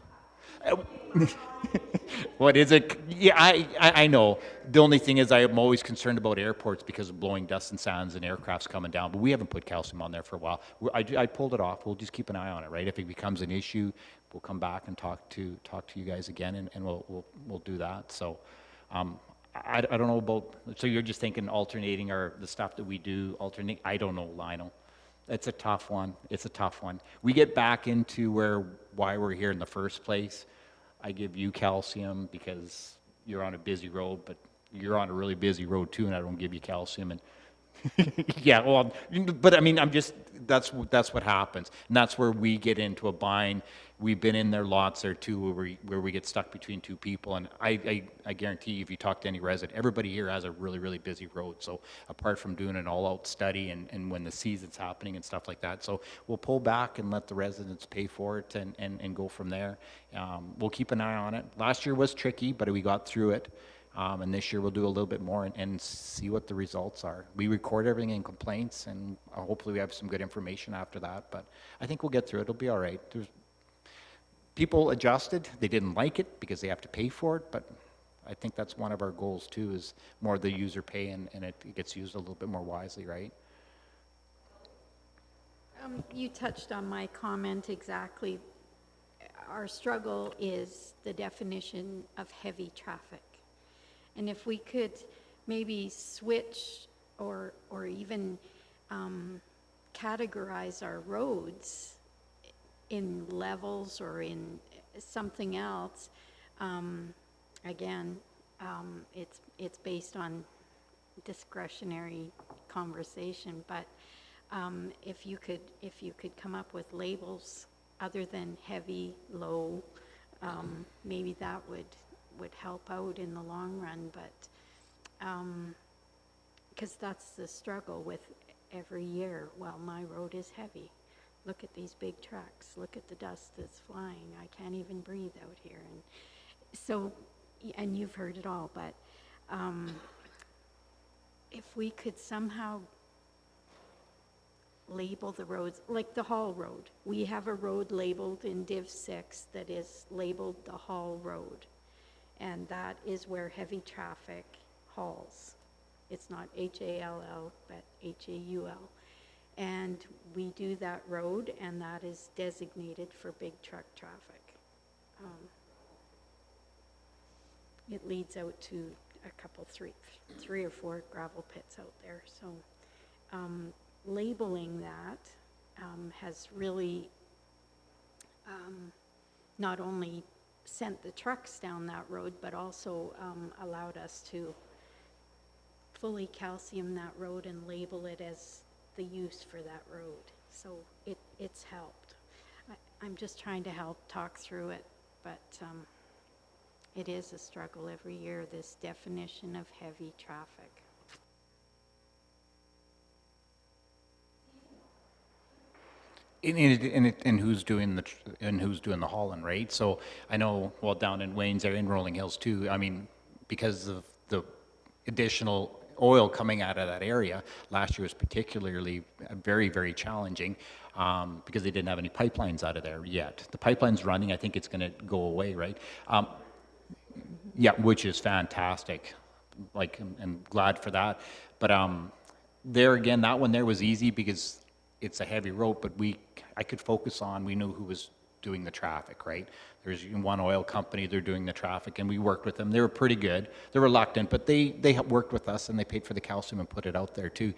what is it? Yeah, I know. The only thing is I'm always concerned about airports because of blowing dust and sounds and aircrafts coming down, but we haven't put calcium on there for a while. I pulled it off. We'll just keep an eye on it, right? If it becomes an issue, we'll come back and talk to you guys again, and we'll do that. So I don't know about, so you're just thinking alternating or the stuff that we do alternate? I don't know, Lionel. It's a tough one. It's a tough one. We get back into why we're here in the first place. I give you calcium because you're on a busy road, but you're on a really busy road too, and I don't give you calcium. And yeah, well, but I mean, that's what happens, and that's where we get into a bind. We've been in there lots there too, where we get stuck between two people, and I guarantee you, if you talk to any resident, everybody here has a really, really busy road. So apart from doing an all-out study and when the season's happening and stuff like that, so we'll pull back and let the residents pay for it and go from there. We'll keep an eye on it. Last year was tricky, but we got through it. And this year we'll do a little bit more and see what the results are. We record everything in complaints, and hopefully we have some good information after that. But I think we'll get through it. It'll be all right. People adjusted. They didn't like it because they have to pay for it. But I think that's one of our goals too, is more the user pay and it gets used a little bit more wisely, right? You touched on my comment exactly. Our struggle is the definition of heavy traffic. And if we could maybe switch or even categorize our roads in levels or in something else, again, it's based on discretionary conversation, but if you could come up with labels other than heavy, low, maybe that would help out in the long run, but because that's the struggle with every year, well, my road is heavy. Look at these big trucks. Look at the dust that's flying. I can't even breathe out here. And so, and you've heard it all, but if we could somehow label the roads, like the Hall Road. We have a road labeled in Div 6 that is labeled the Hall Road. And that is where heavy traffic hauls. It's not H-A-L-L, but H-A-U-L. And we do that road, and that is designated for big truck traffic. It leads out to a couple, three or four gravel pits out there. So labeling that has really not only sent the trucks down that road, but also allowed us to fully calcium that road and label it as the use for that road. So it's helped. I'm just trying to help talk through it, but it is a struggle every year, this definition of heavy traffic. And who's doing the hauling, right? So I know, well, down in Wayne's area, in Rolling Hills too, I mean, because of the additional oil coming out of that area, last year was particularly very, very challenging because they didn't have any pipelines out of there yet. The pipeline's running, I think it's going to go away, right? Yeah, which is fantastic. Like, I'm glad for that. But there again, that one there was easy because it's a heavy road, but I could focus on, we knew who was doing the traffic, right? There's one oil company, they're doing the traffic, and we worked with them. They were pretty good. They're reluctant, but they worked with us, and they paid for the calcium and put it out there too.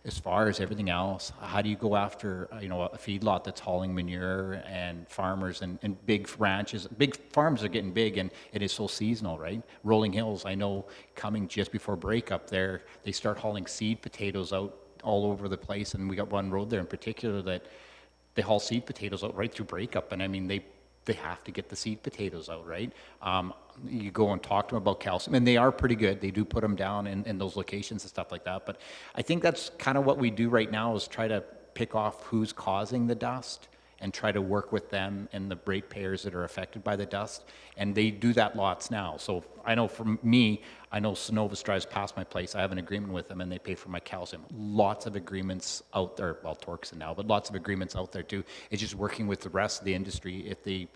As far as everything else, how do you go after, a feedlot that's hauling manure and farmers and big ranches? Big farms are getting big, and it is so seasonal, right? Rolling Hills, I know, coming just before breakup there, they start hauling seed potatoes out all over the place, and we got one road there in particular that they haul seed potatoes out right through breakup, and I mean, they have to get the seed potatoes out, right? You go and talk to them about calcium, and they are pretty good. They do put them down in those locations and stuff like that, but I think that's kind of what we do right now is try to pick off who's causing the dust and try to work with them and the ratepayers that are affected by the dust, and they do that lots now. So I know for me, I know Synovus drives past my place. I have an agreement with them, and they pay for my calcium. Lots of agreements out there, well, Torkson now, but lots of agreements out there too. It's just working with the rest of the industry. If they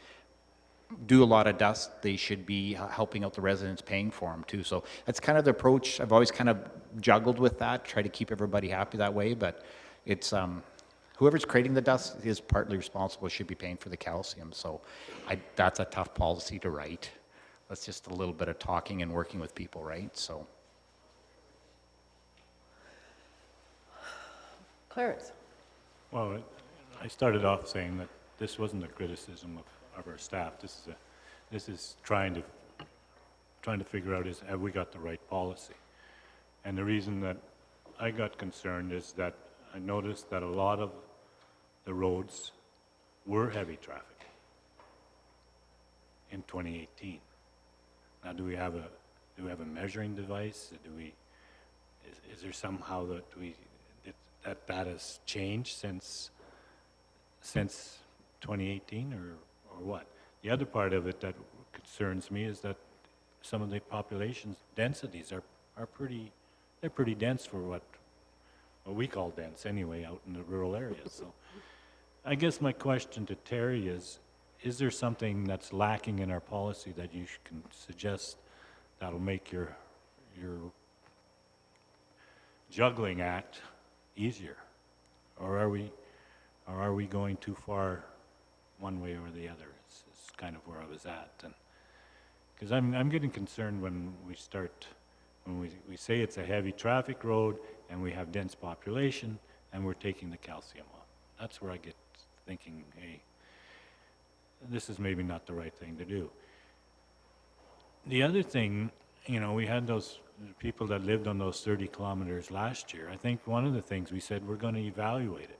do a lot of dust, they should be helping out the residents, paying for them too. So that's kind of the approach. I've always kind of juggled with that, try to keep everybody happy that way, but it's whoever's creating the dust is partly responsible, should be paying for the calcium. So that's a tough policy to write. That's just a little bit of talking and working with people, right? So. Clarence? Well, I started off saying that this wasn't a criticism of our staff. This is trying to figure out is, have we got the right policy? And the reason that I got concerned is that I noticed that a lot of the roads were heavy traffic in 2018. Now, do we have a measuring device? Is there somehow that has changed since 2018, or what? The other part of it that concerns me is that some of the population densities are pretty dense for what we call dense anyway out in the rural areas. So I guess my question to Terry is there something that's lacking in our policy that you can suggest that'll make your juggling act easier? Or are we going too far one way or the other? Is kind of where I was at. And because I'm getting concerned when we say it's a heavy traffic road and we have dense population and we're taking the calcium off. That's where I get thinking, hey, this is maybe not the right thing to do. The other thing, we had those people that lived on those 30 kilometers last year. I think one of the things we said, we're going to evaluate it.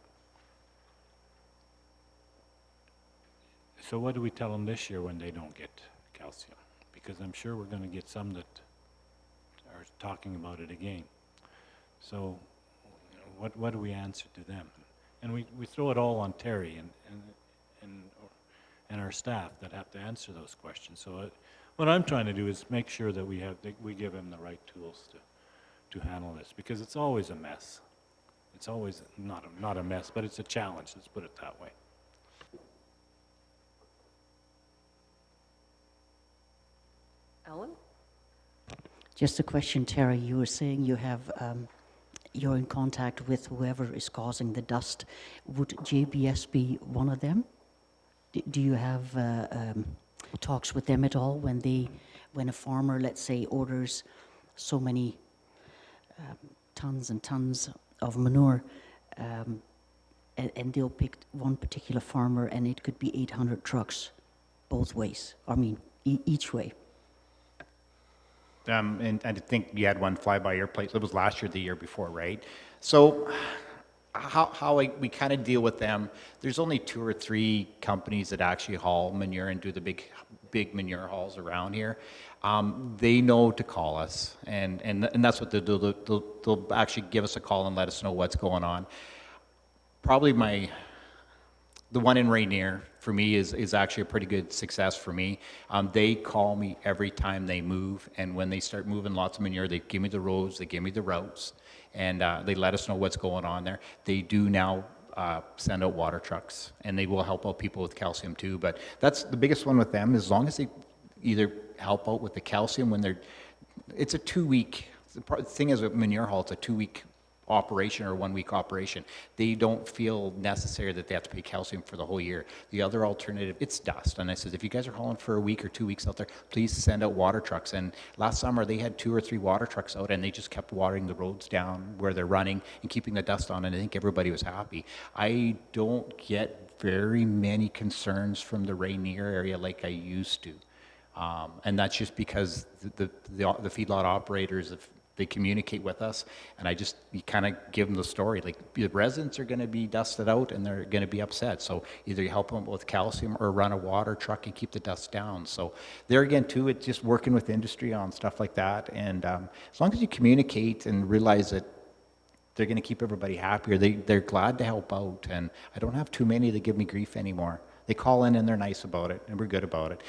So what do we tell them this year when they don't get calcium? Because I'm sure we're going to get some that are talking about it again. So What do we answer to them? And we throw it all on Terry and our staff that have to answer those questions. So what I'm trying to do is make sure that we give him the right tools to handle this, because it's always a mess. It's always not a mess, but it's a challenge, let's put it that way. Ellen? Just a question, Terry. You were saying you have, you're in contact with whoever is causing the dust. Would JBS be one of them? Do you have talks with them at all when a farmer, let's say, orders so many tons and tons of manure, and they'll pick one particular farmer, and it could be 800 trucks both ways, I mean, each way? And I think you had one fly by your place. It was last year, the year before, right? So we kind of deal with them. There's only 2 or 3 companies that actually haul manure and do the big manure hauls around here. They know to call us, and that's what they'll do. They'll actually give us a call and let us know what's going on. Probably the one in Rainier, for me, is actually a pretty good success for me. They call me every time they move, and when they start moving lots of manure, they give me the roads, they give me the routes, and they let us know what's going on there. They do now send out water trucks, and they will help out people with calcium too, but that's the biggest one with them. As long as they either help out with the calcium when it's a 2-week, the thing is with manure haul, it's a 2-week operation or 1-week operation. They don't feel necessary that they have to pay calcium for the whole year. The other alternative, it's dust. And I said, if you guys are hauling for a week or 2 weeks out there, please send out water trucks. And last summer they had 2 or 3 water trucks out, and they just kept watering the roads down where they're running and keeping the dust on. And I think everybody was happy. I don't get very many concerns from the Rainier area like I used to. And that's just because the feedlot operators, they communicate with us, and you kind of give them the story. Like, the residents are going to be dusted out, and they're going to be upset. So either you help them with calcium or run a water truck and keep the dust down. So there again, too, it's just working with industry on stuff like that. And as long as you communicate and realize that they're going to keep everybody happy, or they're glad to help out. And I don't have too many that give me grief anymore. They call in and they're nice about it, and we're good about it.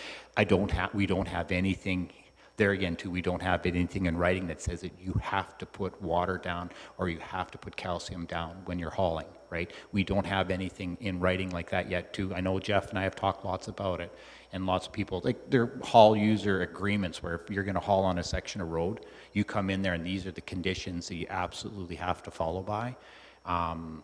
We don't have anything. There again, too, we don't have anything in writing that says that you have to put water down or you have to put calcium down when you're hauling, right? We don't have anything in writing like that yet, too. I know Jeff and I have talked lots about it, and lots of people, like, they're haul user agreements where if you're going to haul on a section of road, you come in there and these are the conditions that you absolutely have to follow by.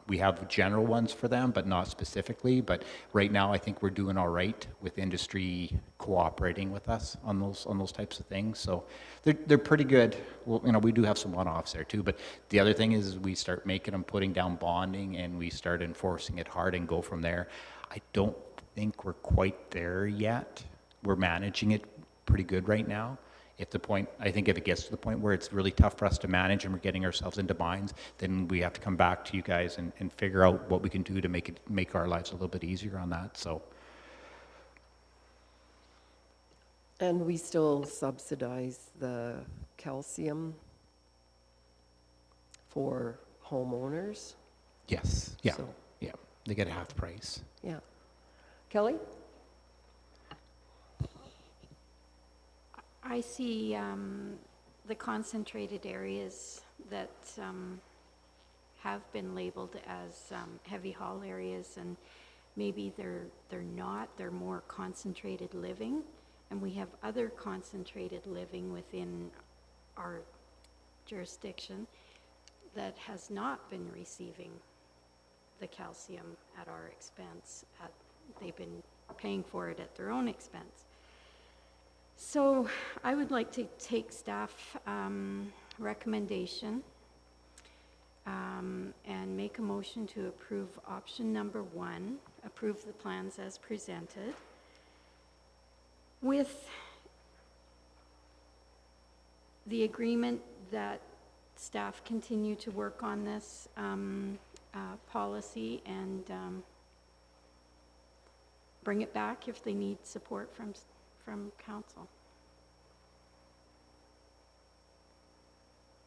We have general ones for them, but not specifically. But right now, I think we're doing all right with industry cooperating with us on those types of things. So they're pretty good. Well, we do have some one-offs there too. But the other thing is we start making them putting down bonding, and we start enforcing it hard and go from there. I don't think we're quite there yet. We're managing it pretty good right now. I think if it gets to the point where it's really tough for us to manage and we're getting ourselves into binds, then we have to come back to you guys and figure out what we can do to make our lives a little bit easier on that. So. And we still subsidize the calcium for homeowners? Yes, yeah, So- yeah. They get a half price. Yeah. Kelly? I see the concentrated areas that have been labeled as heavy haul areas, and maybe they're not, they're more concentrated living, and we have other concentrated living within our jurisdiction that has not been receiving the calcium at our expense. They've been paying for it at their own expense. So I would like to take staff recommendation and make a motion to approve option number 1, approve the plans as presented, with the agreement that staff continue to work on this policy and bring it back if they need support from council.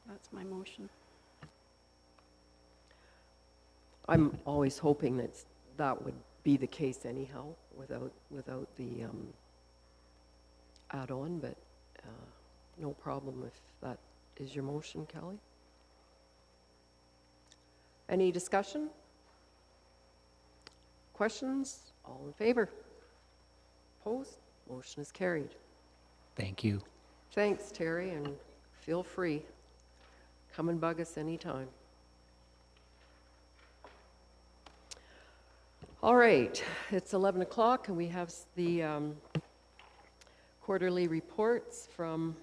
That's my motion. I'm always hoping that would be the case anyhow, without the add-on, but no problem if that is your motion, Kelly. Any discussion? Questions? All in favor? Opposed? Motion is carried. Thank you. Thanks, Terry, and feel free. Come and bug us anytime. All right, it's 11 o'clock, and we have the quarterly reports from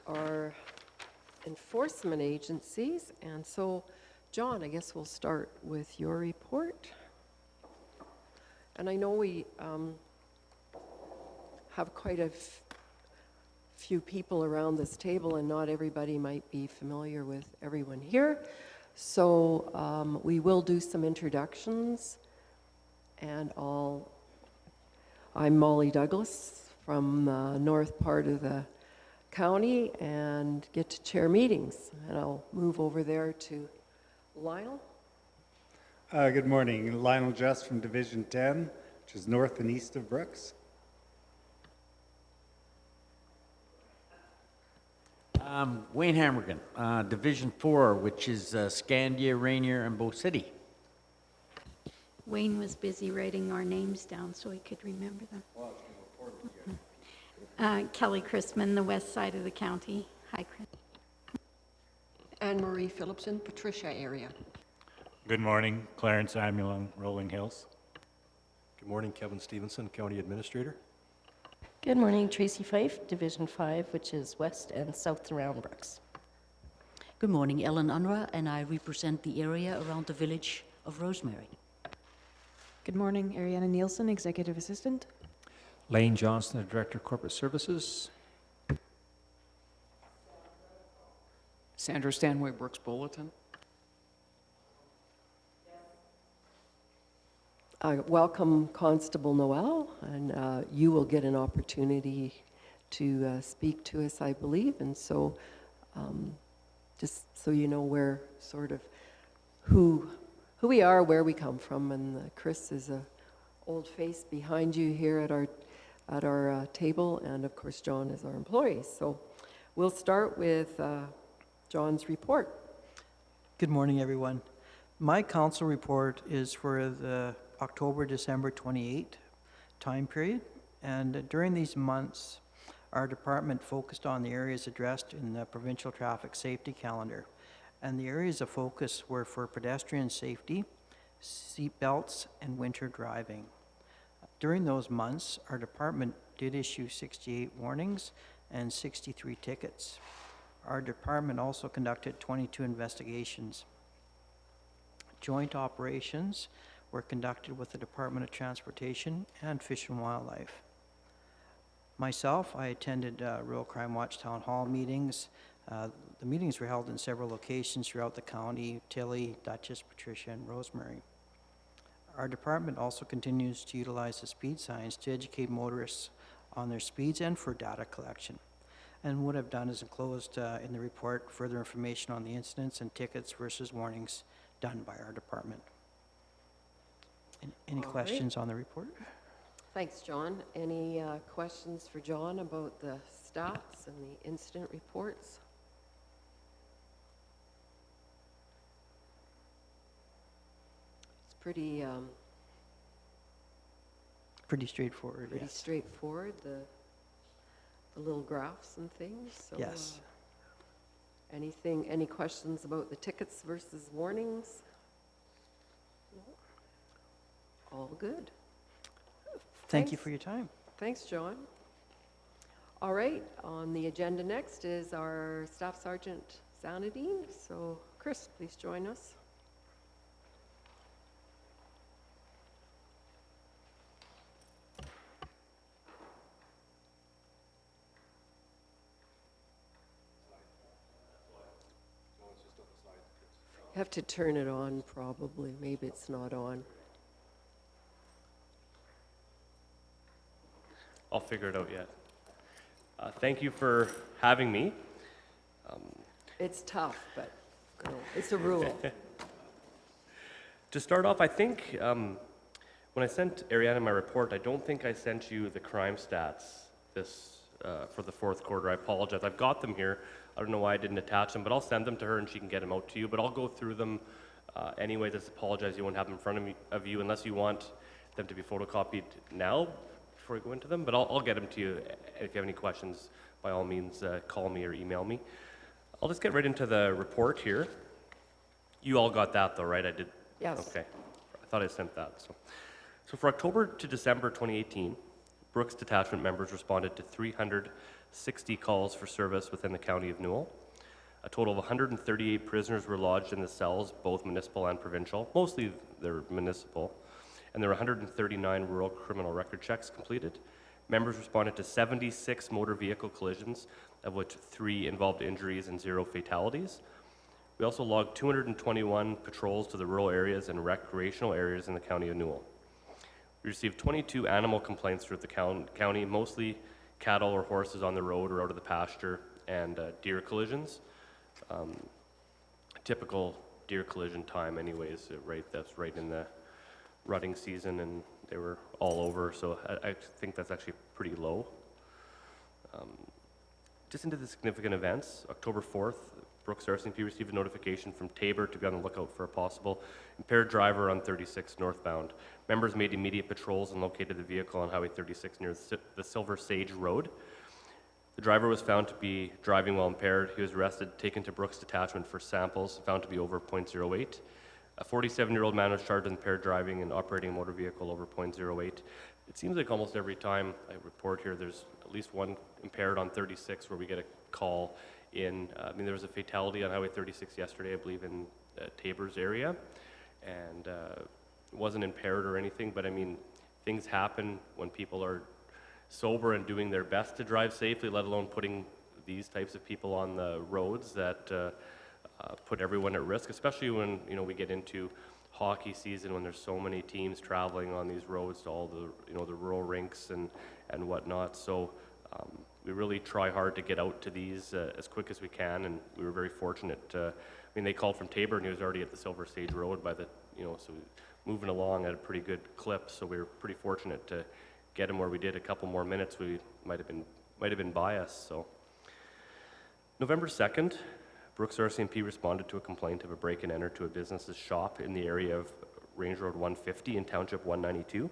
our enforcement agencies. And so, John, I guess we'll start with your report. And I know we have quite a few people around this table, and not everybody might be familiar with everyone here. So we will do some introductions, and I'm Molly Douglas from the north part of the county and get to chair meetings. And I'll move over there to Lionel. Good morning, Lionel Just from Division 10, which is north and east of Brooks. Wayne Hammergan, Division 4, which is Scandia, Rainier, and Bow City. Wayne was busy writing our names down so he could remember them. Kelly Christman, the west side of the county. Hi, Chris. Anne Marie Phillipson, Patricia area. Good morning, Clarence Amulon, Rolling Hills. Good morning, Kevin Stevenson, County Administrator. Good morning, Tracy Fife, Division 5, which is west and south around Brooks. Good morning, Ellen Unruh, and I represent the area around the village of Rosemary. Good morning, Ariana Nielsen, Executive Assistant. Lane Johnson, the Director of Corporate Services. Sandra Stanway, Brooks Bulletin. Welcome, Constable Noel, and you will get an opportunity to speak to us, I believe. And so, just so you know where sort of who we are, where we come from, and Chris is a old face behind you here at our table, and of course John is our employee. So, we'll start with John's report. Good morning, everyone. My council report is for the October-December 28 time period, and during these months, our department focused on the areas addressed in the provincial traffic safety calendar. And the areas of focus were for pedestrian safety, seat belts, and winter driving. During those months, our department did issue 68 warnings and 63 tickets. Our department also conducted 22 investigations. Joint operations were conducted with the Department of Transportation and Fish and Wildlife. Myself, I attended Rural Crime Watch Town Hall meetings. The meetings were held in several locations throughout the county: Tilley, Dutchess, Patricia, and Rosemary. Our department also continues to utilize the speed signs to educate motorists on their speeds and for data collection. And what I've done is enclosed in the report further information on the incidents and tickets versus warnings done by our department. Any questions on the report? Thanks, John. Any questions for John about the stats and the incident reports? It's pretty straightforward. Pretty yes. straightforward. The little graphs and things. So, Yes. Any questions about the tickets versus warnings? No? All good. Thank you for your time. Thanks, John. All right, on the agenda next is our Staff Sergeant Zanadine. So, Chris, please join us. You have to turn it on, probably. Maybe it's not on. I'll figure it out yet. Thank you for having me. It's tough, but it's a rule. To start off, I think when I sent Ariana my report, I don't think I sent you the crime stats for the fourth quarter. I apologize. I've got them here. I don't know why I didn't attach them, but I'll send them to her and she can get them out to you. But I'll go through them anyways. I just apologize you won't have them in front of you unless you want them to be photocopied now before I go into them. But I'll get them to you. If you have any questions, by all means, call me or email me. I'll just get right into the report here. You all got that though, right? I did. Yes. Okay. I thought I sent that. So for October to December 2018, Brooks Detachment members responded to 360 calls for service within the County of Newell. A total of 138 prisoners were lodged in the cells, both municipal and provincial. Mostly they're municipal. And there were 139 rural criminal record checks completed. Members responded to 76 motor vehicle collisions, of which 3 involved injuries and 0 fatalities. We also logged 221 patrols to the rural areas and recreational areas in the County of Newell. We received 22 animal complaints throughout the county, mostly cattle or horses on the road or out of the pasture, and deer collisions. Typical deer collision time anyways, that's right in the rutting season, and they were all over, so I think that's actually pretty low. Just into the significant events, October 4th, Brooks RCMP received a notification from Tabor to be on the lookout for a possible impaired driver on 36 northbound. Members made immediate patrols and located the vehicle on Highway 36 near the Silver Sage Road. The driver was found to be driving while impaired. He was arrested, taken to Brooks Detachment for samples, found to be over .08. A 47-year-old man was charged with impaired driving and operating a motor vehicle over .08. It seems like almost every time I report here, there's at least one impaired on 36 where we get a call in. There was a fatality on Highway 36 yesterday, I believe, in Tabor's area, and it wasn't impaired or anything, but things happen when people are sober and doing their best to drive safely, let alone putting these types of people on the roads that put everyone at risk, especially when we get into hockey season, when there's so many teams traveling on these roads to all the the rural rinks and whatnot. So we really try hard to get out to these as quick as we can, and we were very fortunate. They called from Tabor, and he was already at the Silver Sage Road by the so moving along at a pretty good clip. So we were pretty fortunate to get him where we did. A couple more minutes, we might have been by us. So November 2nd. Brooks RCMP responded to a complaint of a break-and-enter to a business's shop in the area of Range Road 150 in Township 192.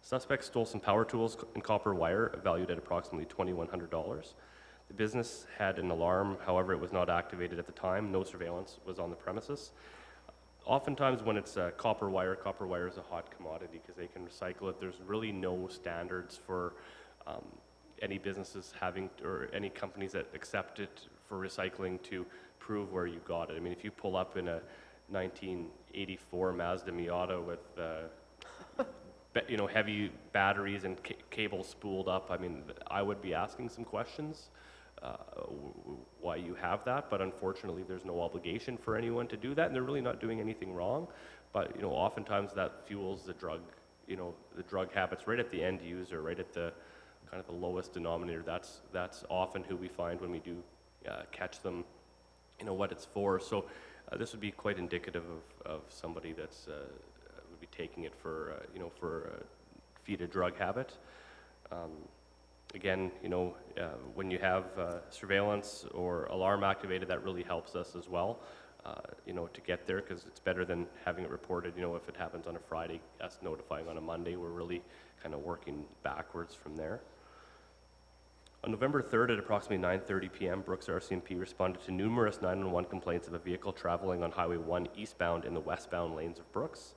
Suspects stole some power tools and copper wire valued at approximately $2,100. The business had an alarm, however, it was not activated at the time. No surveillance was on the premises. Oftentimes when it's copper wire is a hot commodity because they can recycle it. There's really no standards for any businesses or any companies that accept it for recycling to prove where you got it. If you pull up in a 1984 Mazda Miata with heavy batteries and cables spooled up, I would be asking some questions why you have that, but unfortunately there's no obligation for anyone to do that, and they're really not doing anything wrong. But oftentimes that fuels the drug habits right at the end user, right at the kind of the lowest denominator. That's often who we find when we do catch them, what it's for. So this would be quite indicative of somebody that's would be taking it for feed a drug habit. Again, when you have surveillance or alarm activated, that really helps us as well, to get there, because it's better than having it reported. If it happens on a Friday, us notifying on a Monday, we're really kind of working backwards from there. On November 3rd at approximately 9:30 p.m., Brooks RCMP responded to numerous 911 complaints of a vehicle traveling on Highway 1 eastbound in the westbound lanes of Brooks.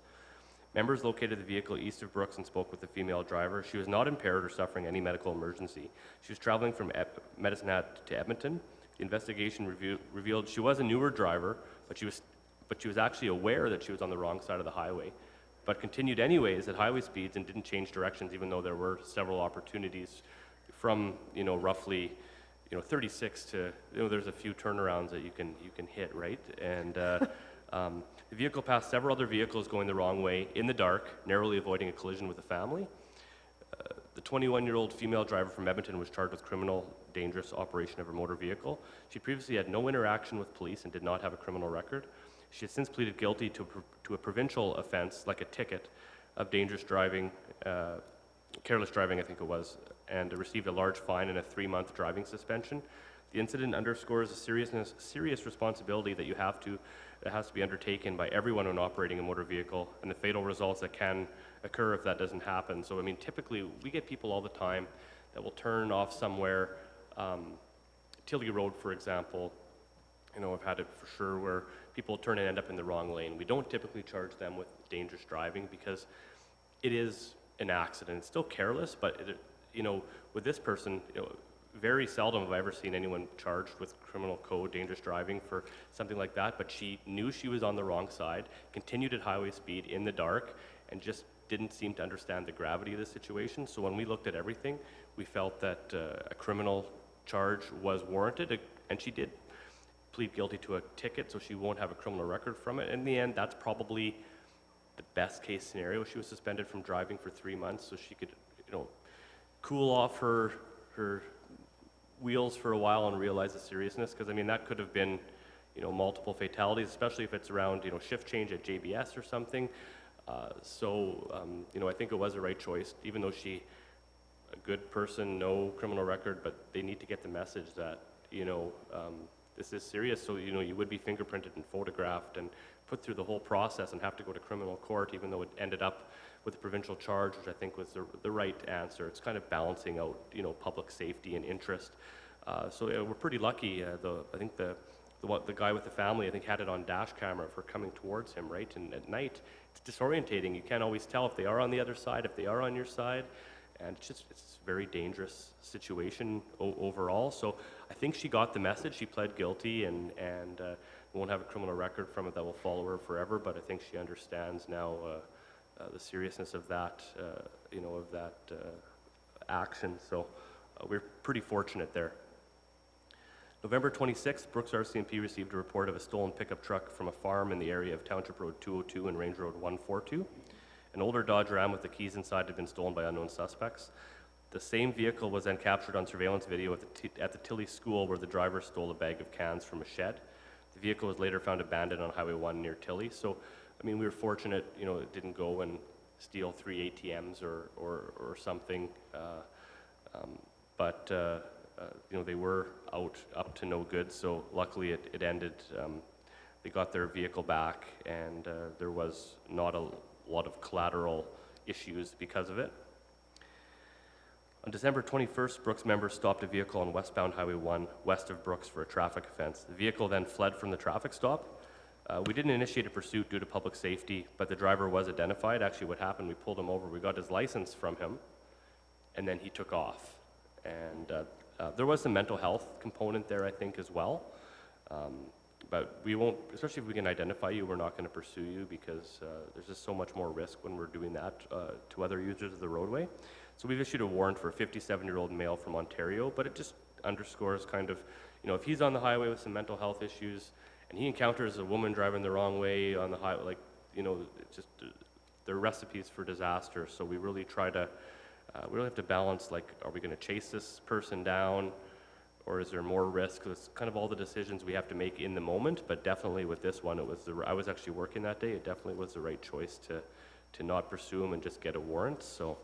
Members located the vehicle east of Brooks and spoke with the female driver. She was not impaired or suffering any medical emergency. She was traveling from Medicine Hat to Edmonton. The investigation revealed she was a newer driver, but she was actually aware that she was on the wrong side of the highway, but continued anyways at highway speeds and didn't change directions, even though there were several opportunities from roughly 36 to there's a few turnarounds that you can hit, right? And the vehicle passed several other vehicles going the wrong way in the dark, narrowly avoiding a collision with a family. The 21-year-old female driver from Edmonton was charged with criminal dangerous operation of her motor vehicle. She previously had no interaction with police and did not have a criminal record. She has since pleaded guilty to a provincial offense, like a ticket, of dangerous driving, careless driving, I think it was, and received a large fine and a 3-month driving suspension. The incident underscores the serious responsibility that has to be undertaken by everyone when operating a motor vehicle, and the fatal results that can occur if that doesn't happen. So, I mean, typically, we get people all the time that will turn off somewhere, Tilly Road, for example. You know, I've had it for sure where people turn and end up in the wrong lane. We don't typically charge them with dangerous driving because it is an accident. It's still careless, but you know, with this person, you know, very seldom have I ever seen anyone charged with criminal code dangerous driving for something like that, but she knew she was on the wrong side, continued at highway speed in the dark, and just didn't seem to understand the gravity of the situation. So when we looked at everything, we felt that a criminal charge was warranted, and she did plead guilty to a ticket, so she won't have a criminal record from it. In the end, that's probably the best case scenario. She was suspended from driving for 3 months, so she could, you know, cool off her wheels for a while and realize the seriousness. Because I mean, that could have been, you know, multiple fatalities, especially if it's around, you know, shift change at JBS or something. You know, I think it was the right choice, even though a good person, no criminal record, but they need to get the message that, you know, this is serious. So, you know, you would be fingerprinted and photographed and put through the whole process and have to go to criminal court, even though it ended up with a provincial charge, which I think was the right answer. It's kind of balancing out, you know, public safety and interest. Yeah, we're pretty lucky. I think the guy with the family, I think, had it on dash camera for coming towards him, right? And at night, it's disorientating. You can't always tell if they are on the other side, if they are on your side. And it's a very dangerous situation overall. So I think she got the message. She pled guilty and won't have a criminal record from it that will follow her forever. But I think she understands now the seriousness of that, you know, of that action. So we're pretty fortunate there. November 26th, Brooks RCMP received a report of a stolen pickup truck from a farm in the area of Township Road 202 and Range Road 142. An older Dodge Ram with the keys inside had been stolen by unknown suspects. The same vehicle was then captured on surveillance video at the Tilly School, where the driver stole a bag of cans from a shed. The vehicle was later found abandoned on Highway 1 near Tilly. So, I mean, we were fortunate, you know, it didn't go and steal 3 ATMs or something. You know, they were up to no good. So luckily it ended. They got their vehicle back, and there was not a lot of collateral issues because of it. On December 21st, Brooks members stopped a vehicle on westbound Highway 1 west of Brooks for a traffic offense. The vehicle then fled from the traffic stop. We didn't initiate a pursuit due to public safety, but the driver was identified. Actually, what happened, we pulled him over, we got his license from him, and then he took off. And there was some mental health component there, I think, as well. But we won't, especially if we can identify you, we're not going to pursue you because there's just so much more risk when we're doing that to other users of the roadway. So we've issued a warrant for a 57-year-old male from Ontario, but it just underscores kind of, you know, if he's on the highway with some mental health issues and he encounters a woman driving the wrong way on the highway, like, you know, it's just, they're recipes for disaster. So we really try to, we really have to balance, like, are we going to chase this person down? Or is there more risk? It's kind of all the decisions we have to make in the moment, but definitely with this one, I was actually working that day. It definitely was the right choice to not pursue him and just get a warrant. So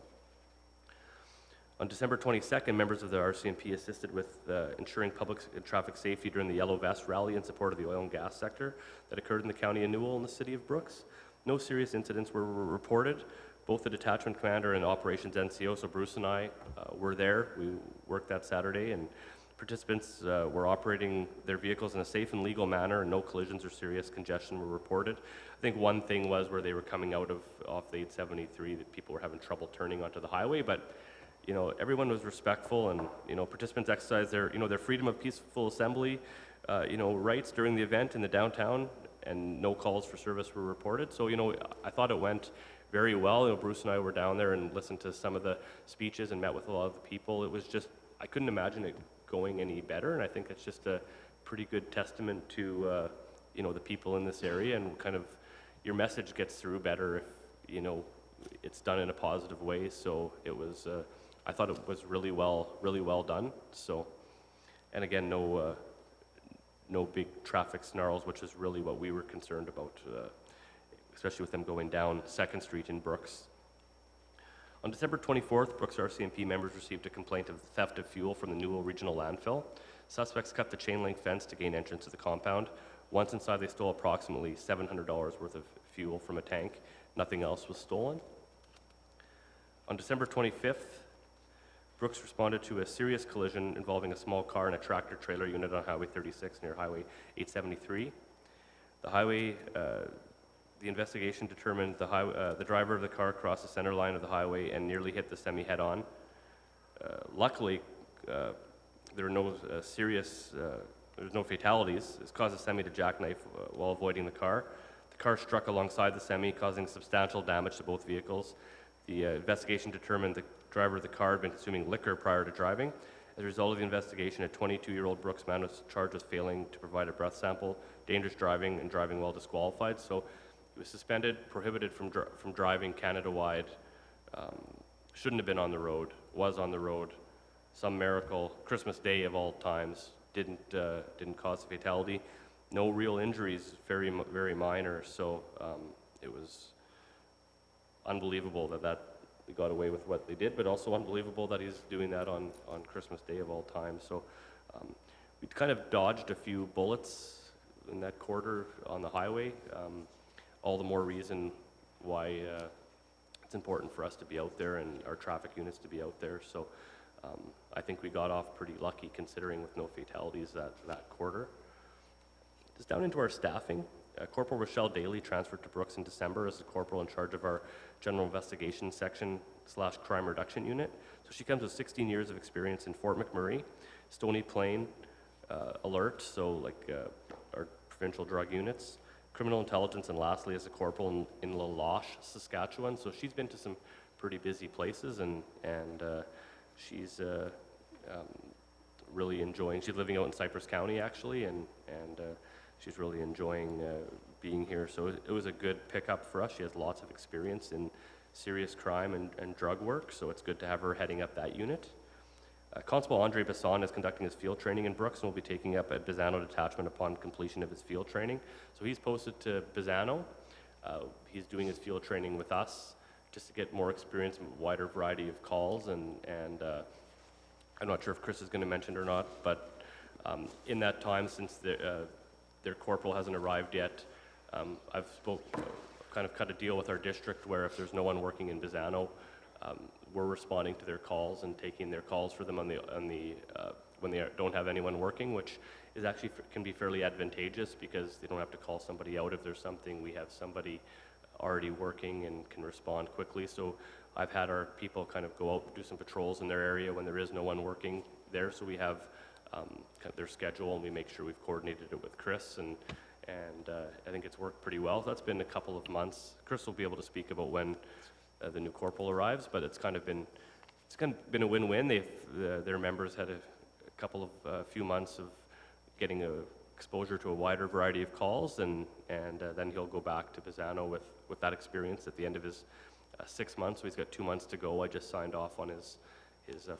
on December 22nd, members of the RCMP assisted with ensuring public and traffic safety during the Yellow Vest rally in support of the oil and gas sector that occurred in the county of Newell and the city of Brooks. No serious incidents were reported. Both the detachment commander and operations NCO, so Bruce and I were there. We worked that Saturday, and participants were operating their vehicles in a safe and legal manner, and no collisions or serious congestion were reported. I think one thing was where they were coming off the 873, that people were having trouble turning onto the highway, but you know, everyone was respectful, and you know, participants exercised their, you know, their freedom of peaceful assembly, you know, rights during the event in the downtown, and no calls for service were reported. So, you know, I thought it went very well. You know, Bruce and I were down there and listened to some of the speeches and met with a lot of the people. It was just, I couldn't imagine it going any better, and I think it's just a pretty good testament to you know, the people in this area, and kind of your message gets through better if, you know, it's done in a positive way. So it was I thought it was really well done. So, and again, no big traffic snarls, which is really what we were concerned about, especially with them going down 2nd Street in Brooks. On December 24th, Brooks RCMP members received a complaint of theft of fuel from the Newell Regional Landfill. Suspects cut the chain-link fence to gain entrance to the compound. Once inside, they stole approximately $700 worth of fuel from a tank. Nothing else was stolen. On December 25th, Brooks responded to a serious collision involving a small car and a tractor-trailer unit on Highway 36 near Highway 873. The investigation determined the driver of the car crossed the center line of the highway and nearly hit the semi head-on. Luckily, there were no no fatalities. This caused the semi to jackknife while avoiding the car. The car struck alongside the semi, causing substantial damage to both vehicles. The investigation determined the driver of the car had been consuming liquor prior to driving. As a result of the investigation, a 22-year-old Brooks man was charged with failing to provide a breath sample, dangerous driving, and driving while disqualified. So he was suspended, prohibited from driving Canada-wide, shouldn't have been on the road, was on the road. Some miracle, Christmas Day of all times, didn't cause a fatality. No real injuries, very minor. So it was unbelievable that they got away with what they did, but also unbelievable that he's doing that on Christmas Day of all time. So we kind of dodged a few bullets in that quarter on the highway. All the more reason why it's important for us to be out there and our traffic units to be out there. So I think we got off pretty lucky considering with no fatalities that quarter. Just down into our staffing. Corporal Rochelle Daly transferred to Brooks in December as the corporal in charge of our General Investigation Section / Crime Reduction Unit. So she comes with 16 years of experience in Fort McMurray, Stony Plain, Alert, so like our provincial drug units, criminal intelligence, and lastly as a corporal in La Loche, Saskatchewan. So she's been to some pretty busy places and she's really enjoying, she's living out in Cypress County actually, and she's really enjoying being here. So it was a good pickup for us. She has lots of experience in serious crime and drug work, so it's good to have her heading up that unit. Constable Andre Basson is conducting his field training in Brooks and will be taking up a Bizano detachment upon completion of his field training. So he's posted to Bizano. He's doing his field training with us just to get more experience and a wider variety of calls. And I'm not sure if Chris is going to mention it or not, but in that time, since their corporal hasn't arrived yet, I've kind of cut a deal with our district where if there's no one working in Bizano, we're responding to their calls and taking their calls for them when they don't have anyone working, which is actually can be fairly advantageous because they don't have to call somebody out if there's something. We have somebody already working and can respond quickly. So I've had our people kind of go out and do some patrols in their area when there is no one working there. So we have kind of their schedule and we make sure we've coordinated it with Chris and I think it's worked pretty well. That's been a couple of months. Chris will be able to speak about when the new corporal arrives, but it's kind of been a win-win. Their members had a few months of getting exposure to a wider variety of calls, and then he'll go back to Bizano with that experience at the end of his 6 months. So he's got 2 months to go. I just signed off on his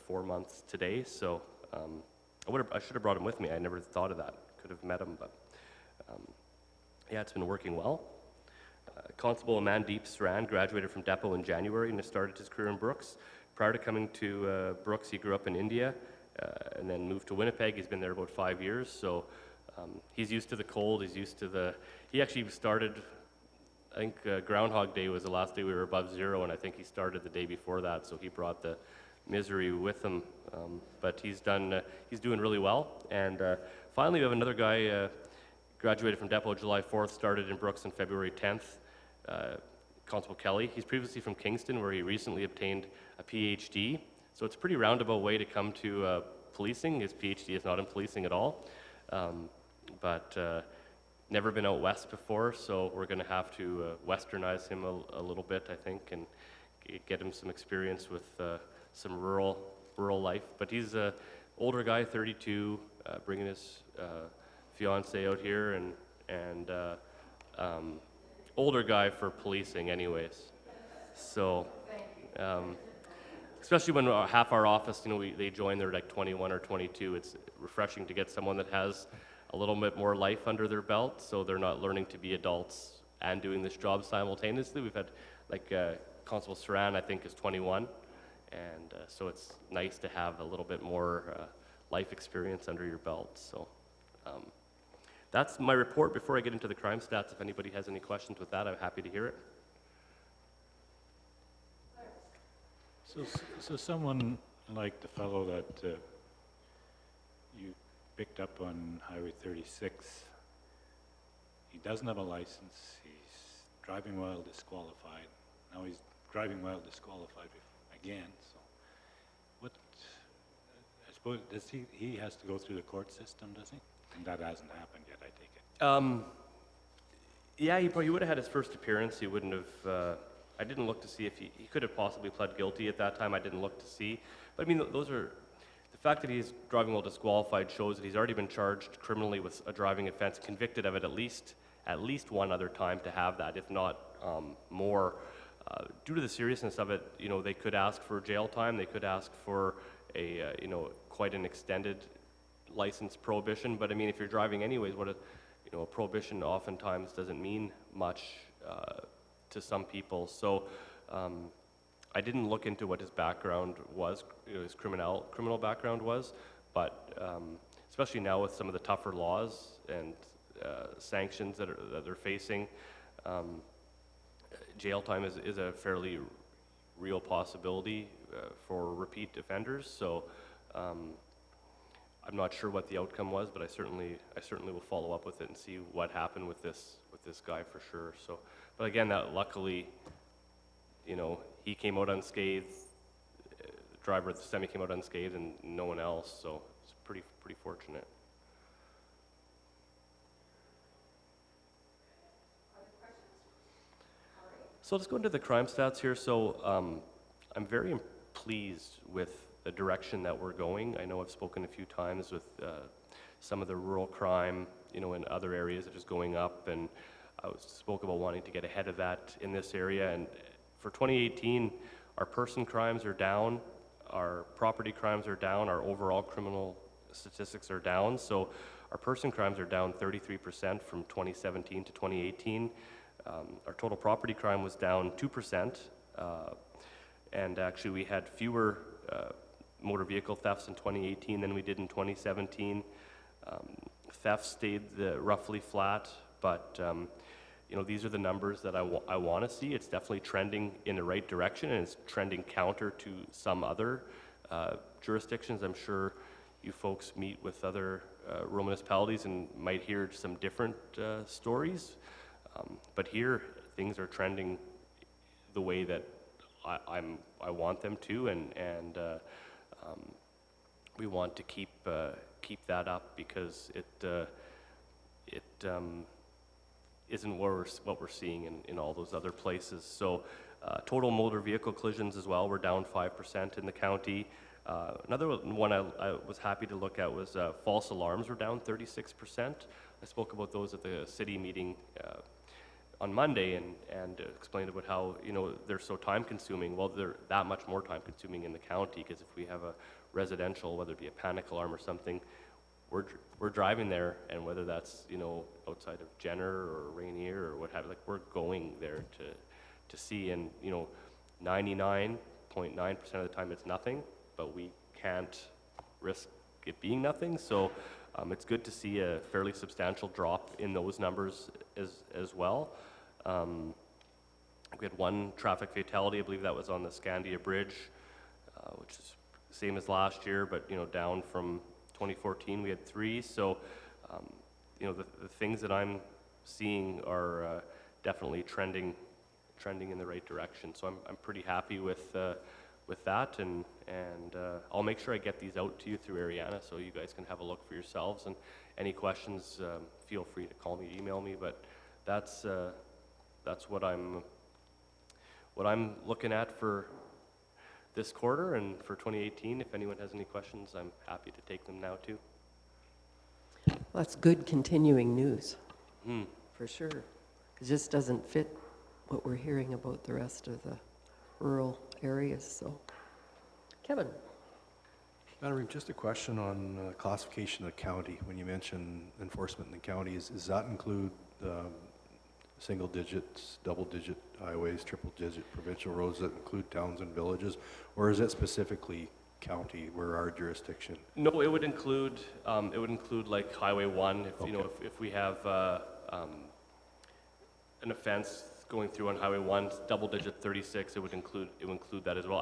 4 months today, so I should have brought him with me. I never thought of that. Could have met him, but yeah, it's been working well. Constable Amandeep Saran graduated from Depot in January and has started his career in Brooks. Prior to coming to Brooks, he grew up in India and then moved to Winnipeg. He's been there about 5 years, so he's used to the cold. He's used to he actually started, I think Groundhog Day was the last day we were above zero, and I think he started the day before that, so he brought the misery with him. But he's doing really well. And finally, we have another guy graduated from Depot July 4th, started in Brooks on February 10th, Constable Kelly. He's previously from Kingston, where he recently obtained a PhD. So it's a pretty roundabout way to come to policing. His PhD is not in policing at all, but never been out west before, so we're going to have to westernize him a little bit, I think, and get him some experience with some rural life. But he's an older guy, 32, bringing his fiance out here, and older guy for policing anyways. So especially when half our office, they join, they're like 21 or 22. It's refreshing to get someone that has a little bit more life under their belt, so they're not learning to be adults and doing this job simultaneously. We've had, like, Constable Saran, I think, is 21, and so it's nice to have a little bit more life experience under your belt. So that's my report. Before I get into the crime stats, if anybody has any questions with that, I'm happy to hear it. So someone like the fellow that you picked up on Highway 36, he doesn't have a license, he's driving while disqualified. Now he's driving while disqualified again, so what, I suppose, he has to go through the court system, does he? And that hasn't happened yet, I take it. Yeah, he probably would have had his first appearance. He wouldn't have, I didn't look to see if he could have possibly pled guilty at that time. I didn't look to see. But I mean, the fact that he's driving while disqualified shows that he's already been charged criminally with a driving offense, convicted of it at least one other time to have that, if not more. Due to the seriousness of it, they could ask for jail time. They could ask for a, quite an extended license prohibition. But I mean, if you're driving anyways, a prohibition oftentimes doesn't mean much to some people. So I didn't look into what his background was, his criminal background was, but especially now with some of the tougher laws and sanctions that they're facing, jail time is a fairly real possibility for repeat offenders. So I'm not sure what the outcome was, but I certainly will follow up with it and see what happened with this guy for sure. So, but again, that luckily, he came out unscathed. The driver of the semi came out unscathed, and no one else. So it's pretty fortunate. So let's go into the crime stats here. So I'm very pleased with the direction that we're going. I know I've spoken a few times with some of the rural crime, in other areas that is going up, and I spoke about wanting to get ahead of that in this area. And for 2018, our person crimes are down, our property crimes are down, our overall criminal statistics are down. So our person crimes are down 33% from 2017 to 2018. Our total property crime was down 2%, and actually we had fewer motor vehicle thefts in 2018 than we did in 2017. Theft stayed roughly flat, but these are the numbers that I want to see. It's definitely trending in the right direction, and it's trending counter to some other jurisdictions. I'm sure you folks meet with other rural municipalities and might hear some different stories, but here things are trending the way that I want them to, and we want to keep that up, because it isn't what we're seeing in all those other places. So total motor vehicle collisions as well, we're down 5% in the county. Another one I was happy to look at was false alarms were down 36%. I spoke about those at the city meeting on Monday and explained about how they're so time consuming. Well, they're that much more time consuming in the county, because if we have a residential, whether it be a panic alarm or something, we're driving there, and whether that's outside of Jenner or Rainier or what have you, like, we're going there to see, and 99.9% of the time it's nothing, but we can't risk it being nothing. So it's good to see a fairly substantial drop in those numbers as well. We had one traffic fatality, I believe that was on the Scandia Bridge, which is the same as last year, but down from 2014 we had 3. So the things that I'm seeing are definitely trending in the right direction. So I'm pretty happy with that, and I'll make sure I get these out to you through Ariana, so you guys can have a look for yourselves. And any questions, feel free to call me, email me. But that's what I'm looking at for this quarter and for 2018. If anyone has any questions, I'm happy to take them now too. Well, that's good continuing news, for sure. It just doesn't fit what we're hearing about the rest of the rural areas, so Kevin? Madam Reeve, just a question on classification of the county. When you mention enforcement in the county, does that include single digits, double digit highways, triple digit provincial roads that include towns and villages? Or is it specifically county where our jurisdiction? No, it would include like Highway 1, if, you know, if we have an offense going through on Highway 1, double digit 36, it would include that as well.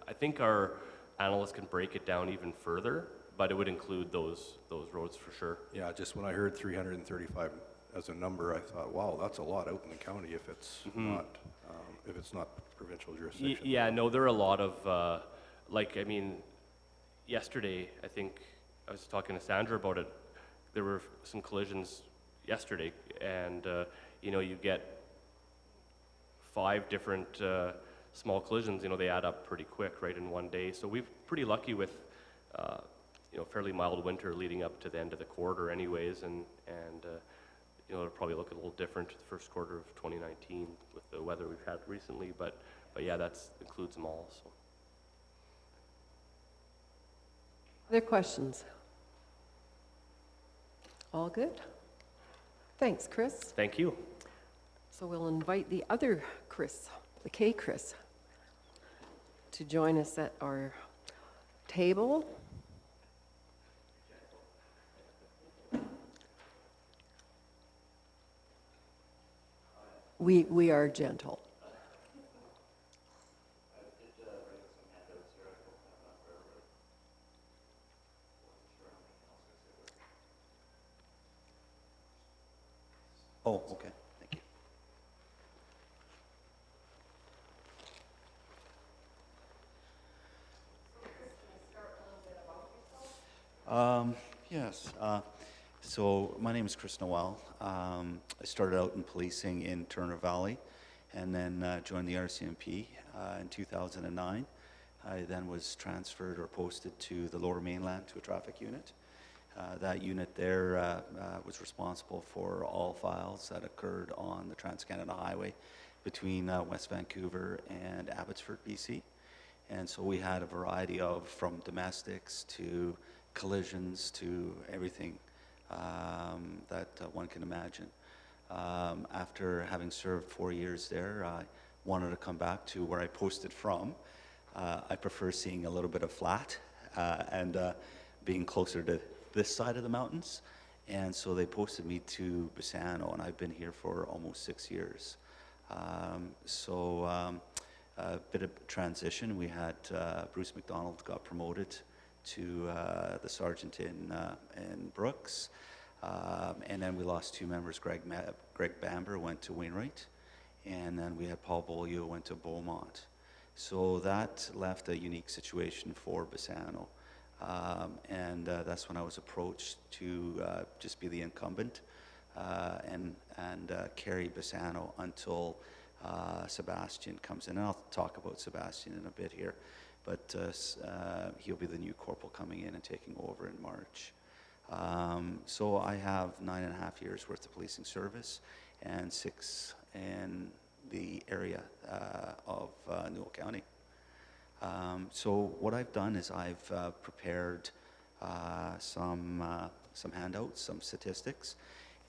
I think our analysts can break it down even further, but it would include those roads for sure. Yeah, just when I heard 335 as a number, I thought, wow, that's a lot out in the county if it's not provincial jurisdiction. Yeah, no, there are a lot of, like, I mean, yesterday, I think, I was talking to Sandra about it, there were some collisions yesterday, and, you know, you get 5 different small collisions, you know, they add up pretty quick, right, in one day. So we're pretty lucky with, you know, fairly mild winter leading up to the end of the quarter anyways, and you know, it'll probably look a little different the first quarter of 2019 with the weather we've had recently, but yeah, that includes them all, so. Other questions? All good? Thanks, Chris. Thank you. So we'll invite the other Chris, the K Chris, to join us at our table. We are gentle. Oh, okay. Thank you. Yes. So my name is Chris Noel. I started out in policing in Turner Valley and then joined the RCMP in 2009. I then was transferred or posted to the Lower Mainland to a traffic unit. That unit there was responsible for all files that occurred on the Trans-Canada Highway between West Vancouver and Abbotsford, BC. And so we had a variety of, from domestics to collisions to everything that one can imagine. After having served 4 years there, I wanted to come back to where I posted from. I prefer seeing a little bit of flat and being closer to this side of the mountains, and so they posted me to Bassano, and I've been here for almost 6 years. A bit of transition. We had Bruce McDonald got promoted to the sergeant in Brooks, and then we lost 2 members. Greg Bamber went to Wainwright, and then we had Paul Beaulieu went to Beaumont. So that left a unique situation for Bassano. And that's when I was approached to just be the incumbent and carry Bassano until Sebastian comes in. And I'll talk about Sebastian in a bit here, but he'll be the new corporal coming in and taking over in March. So I have 9.5 years worth of policing service and 6 in the area of Newell County. So what I've done is I've prepared some handouts, some statistics,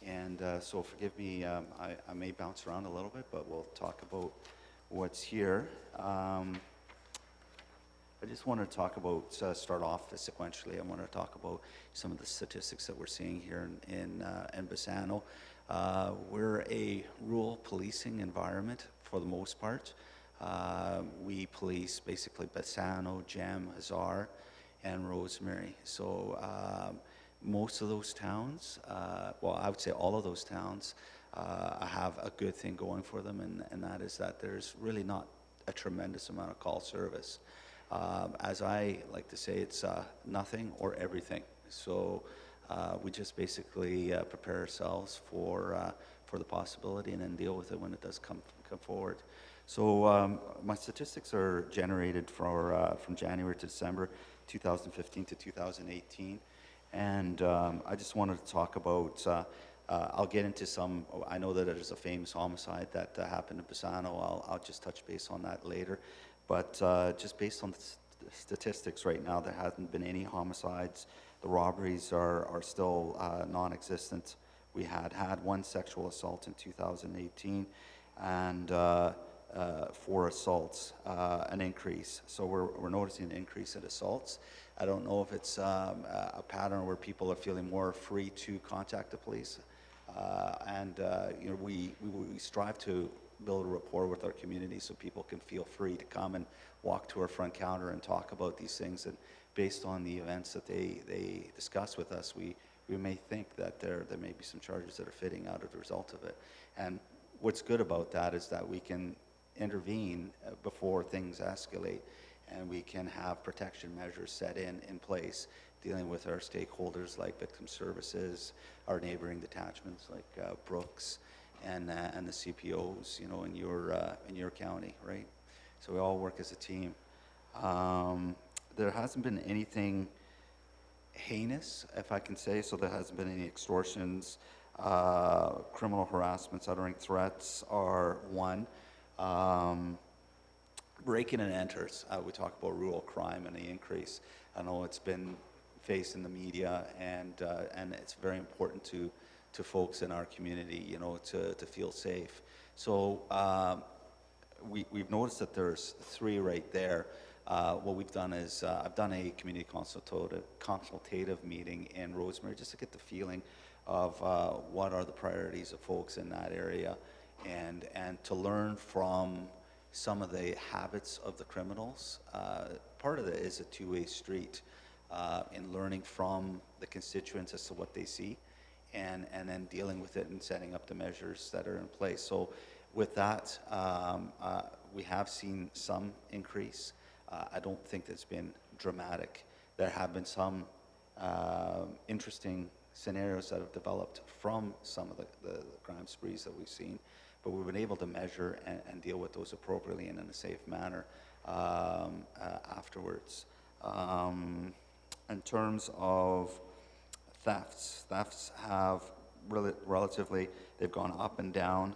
and so forgive me, I may bounce around a little bit, but we'll talk about what's here. I just want to talk about, start off sequentially, I want to talk about some of the statistics that we're seeing here in Bassano. We're a rural policing environment for the most part. We police basically Bassano, Gem, Hazard, and Rosemary. So most of those towns, well, I would say all of those towns have a good thing going for them, and that is that there's really not a tremendous amount of call service. As I like to say, it's nothing or everything. So we just basically prepare ourselves for the possibility and then deal with it when it does come forward. So my statistics are generated from January to December 2015 to 2018. And I just wanted to talk about, I'll get into some, I know that there's a famous homicide that happened in Bassano. I'll just touch base on that later. But just based on statistics right now, there hasn't been any homicides. The robberies are still non-existent. We had one sexual assault in 2018, and 4 assaults, an increase. So we're noticing an increase in assaults. I don't know if it's a pattern where people are feeling more free to contact the police. You know, we strive to build a rapport with our community so people can feel free to come and walk to our front counter and talk about these things. And based on the events that they discuss with us, we may think that there may be some charges that are fitting out as a result of it. And what's good about that is that we can intervene before things escalate, and we can have protection measures set in place, dealing with our stakeholders like Victim Services, our neighboring detachments like Brooks, and the CPOs, you know, in your county, right? So we all work as a team. There hasn't been anything heinous, if I can say, so there hasn't been any extortions. Criminal harassments, uttering threats are one. Break-in and enters, we talk about rural crime and the increase. I know it's been faced in the media, and it's very important to folks in our community, you know, to feel safe. So we've noticed that there's 3 right there. What we've done is I've done a community consultative meeting in Rosemary just to get the feeling of what are the priorities of folks in that area, and to learn from some of the habits of the criminals. Part of it is a two-way street in learning from the constituents as to what they see, and then dealing with it and setting up the measures that are in place. So with that, we have seen some increase. I don't think it's been dramatic. There have been some interesting scenarios that have developed from some of the crime sprees that we've seen, but we've been able to measure and deal with those appropriately and in a safe manner afterwards. In terms of thefts have relatively, they've gone up and down.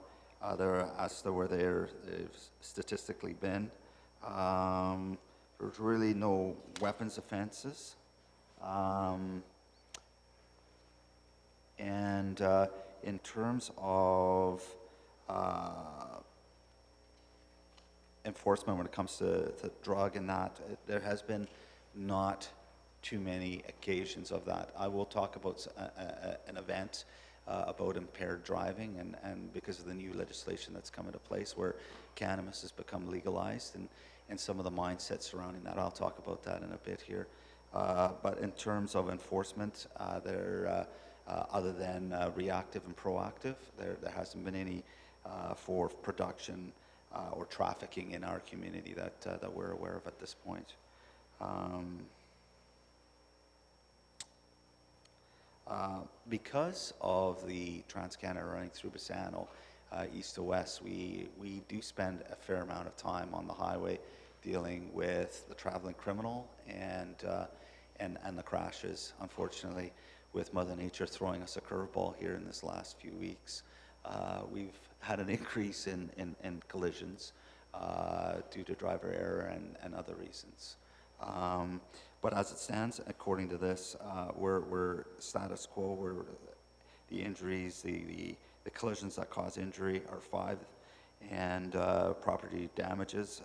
They're as to where they've statistically been. There's really no weapons offenses. In terms of enforcement when it comes to drug and that, there has been not too many occasions of that. I will talk about an event about impaired driving, and because of the new legislation that's come into place where cannabis has become legalized, and some of the mindset surrounding that. I'll talk about that in a bit here. But in terms of enforcement, other than reactive and proactive, there hasn't been any for production or trafficking in our community that we're aware of at this point. Because of the Trans-Canada running through Bassano, east to west, we do spend a fair amount of time on the highway dealing with the traveling criminal and the crashes, unfortunately, with Mother Nature throwing us a curveball here in this last few weeks. We've had an increase in collisions due to driver error and other reasons. But as it stands, according to this, we're status quo. We're the injuries, the collisions that cause injury are 5, and property damages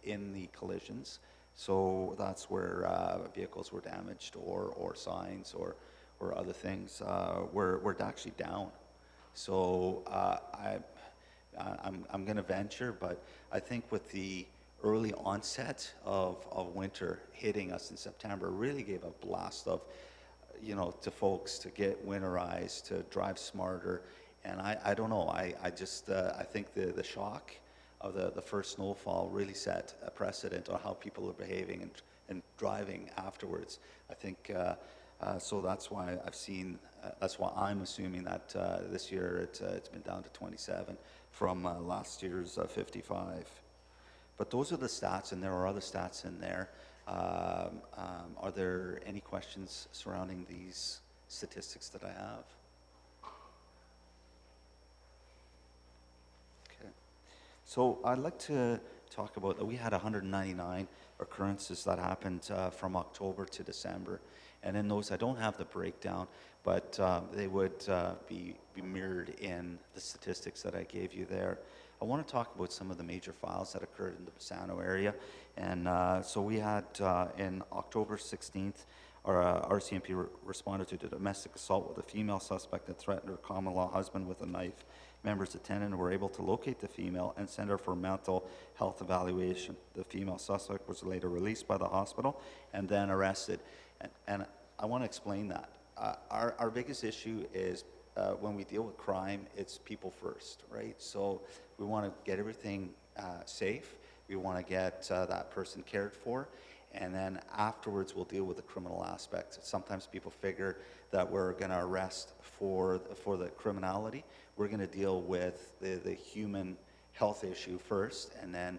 in the collisions. So that's where vehicles were damaged, or signs, or other things. We're actually down. So I'm going to venture, but I think with the early onset of winter hitting us in September really gave a blast of, you know, to folks to get winterized, to drive smarter. And I don't know, I just I think the shock of the first snowfall really set a precedent on how people are behaving and driving afterwards. I think so that's why I've seen, that's why I'm assuming that this year it's been down to 27 from last year's 55. But those are the stats, and there are other stats in there. Are there any questions surrounding these statistics that I have? Okay. So I'd like to talk about that we had 199 occurrences that happened from October to December. And in those, I don't have the breakdown, but they would be mirrored in the statistics that I gave you there. I want to talk about some of the major files that occurred in the Bassano area. And so we had in October 16th, our RCMP responded to the domestic assault with a female suspect that threatened her common-law husband with a knife. Members attended and were able to locate the female and send her for mental health evaluation. The female suspect was later released by the hospital and then arrested. And I want to explain that. Our biggest issue is when we deal with crime, it's people first, right? So we want to get everything safe. We want to get that person cared for. And then afterwards, we'll deal with the criminal aspects. Sometimes people figure that we're going to arrest for the criminality. We're going to deal with the human health issue first, and then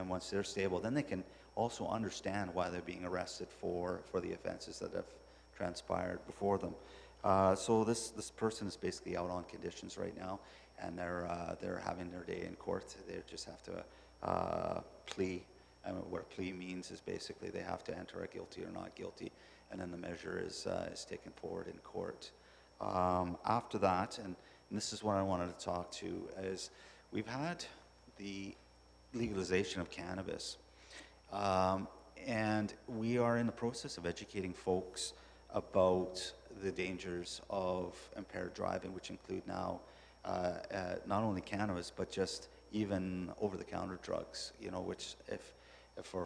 once they're stable, then they can also understand why they're being arrested for the offenses that have transpired before them. So this person is basically out on conditions right now, and they're having their day in court. They just have to plea. I mean, what a plea means is basically they have to enter a guilty or not guilty, and then the measure is taken forward in court. After that, and this is what I wanted to talk to, is we've had the legalization of cannabis, and we are in the process of educating folks about the dangers of impaired driving, which include now not only cannabis, but just even over-the-counter drugs, you know, which if for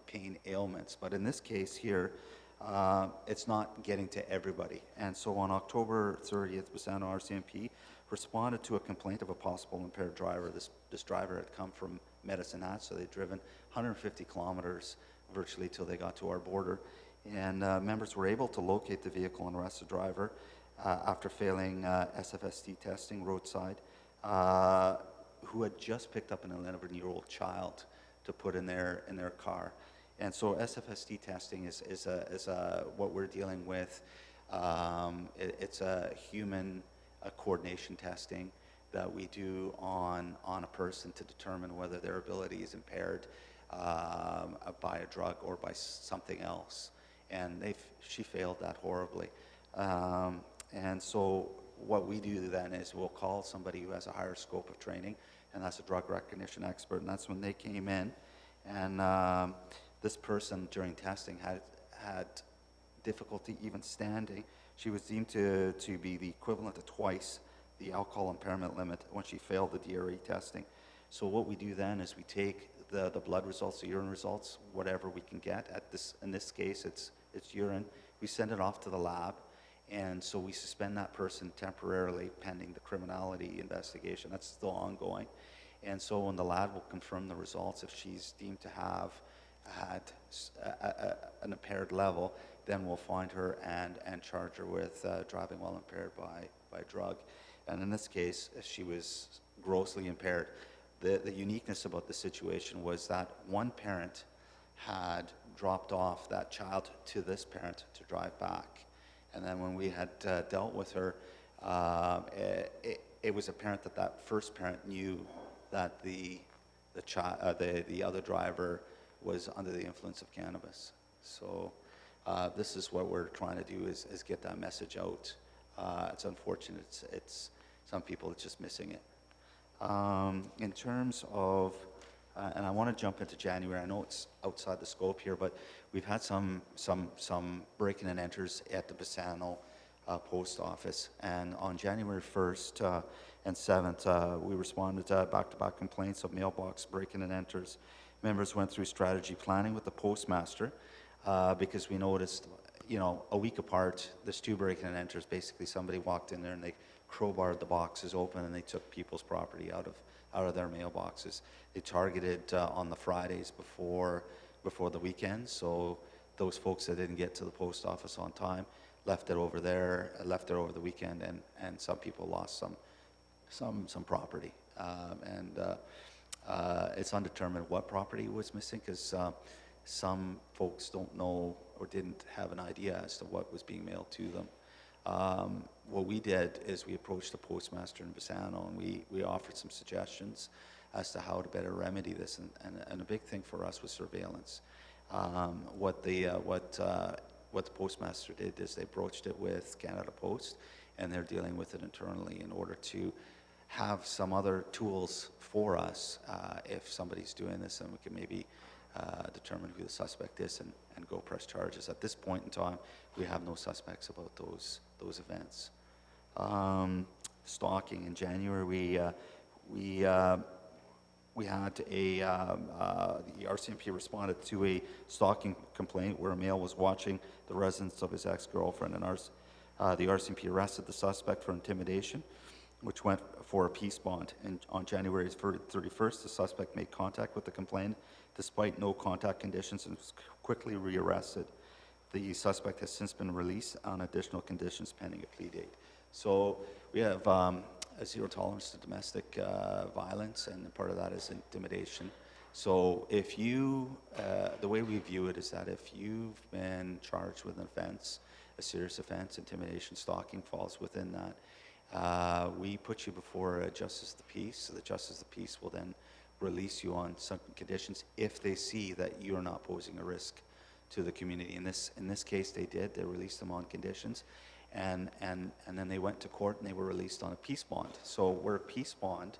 pain ailments. But in this case here, it's not getting to everybody. And so on October 30th, Bassano RCMP responded to a complaint of a possible impaired driver. This driver had come from Medicine Hat, so they'd driven 150 kilometers virtually till they got to our border. And members were able to locate the vehicle and arrest the driver after failing SFST testing roadside, who had just picked up an 11-year-old child to put in their car. And so SFST testing is what we're dealing with. It's a human coordination testing that we do on a person to determine whether their ability is impaired by a drug or by something else. And she failed that horribly. And so what we do then is we'll call somebody who has a higher scope of training, and that's a drug recognition expert, and that's when they came in. And this person during testing had difficulty even standing. She was deemed to be the equivalent of twice the alcohol impairment limit when she failed the DRE testing. So what we do then is we take the blood results, the urine results, whatever we can get. In this case, it's urine. We send it off to the lab, and so we suspend that person temporarily pending the criminality investigation. That's still ongoing. And so when the lab will confirm the results, if she's deemed to have had an impaired level, then we'll find her and charge her with driving while impaired by drug. And in this case, she was grossly impaired. The uniqueness about the situation was that one parent had dropped off that child to this parent to drive back. And then when we had dealt with her, it was apparent that first parent knew that the other driver was under the influence of cannabis. So this is what we're trying to do is get that message out. It's unfortunate. It's some people it's just missing it. In terms of, and I want to jump into January. I know it's outside the scope here, but we've had some break-in and enters at the Bassano post office. And on January 1st and 7th, we responded to back-to-back complaints of mailbox break-in and enters. Members went through strategy planning with the postmaster because we noticed, you know, a week apart, there's two break-in and enters. Basically, somebody walked in there and they crowbarred the boxes open and they took people's property out of their mailboxes. They targeted on the Fridays before the weekend, so those folks that didn't get to the post office on time left it over there, left it over the weekend, and some people lost some property. It's undetermined what property was missing because some folks don't know or didn't have an idea as to what was being mailed to them. What we did is we approached the postmaster in Bassano and we offered some suggestions. as to how to better remedy this. And a big thing for us was surveillance. What the postmaster did is they broached it with Canada Post, and they're dealing with it internally in order to have some other tools for us if somebody's doing this, and we can maybe determine who the suspect is and go press charges. At this point in time, we have no suspects about those events. Stalking in January, we had the RCMP responded to a stalking complaint where a male was watching the residence of his ex-girlfriend, and the RCMP arrested the suspect for intimidation, which went for a peace bond. And on January 31st, the suspect made contact with the complainant despite no contact conditions and was quickly rearrested. The suspect has since been released on additional conditions pending a plea date. So we have a zero tolerance to domestic violence, and part of that is intimidation. So if you, the way we view it is that if you've been charged with an offense, a serious offense, intimidation, stalking falls within that, we put you before a justice of the peace. So the justice of the peace will then release you on certain conditions if they see that you're not posing a risk to the community. In this case, they did. They released them on conditions, and then they went to court and they were released on a peace bond. So where a peace bond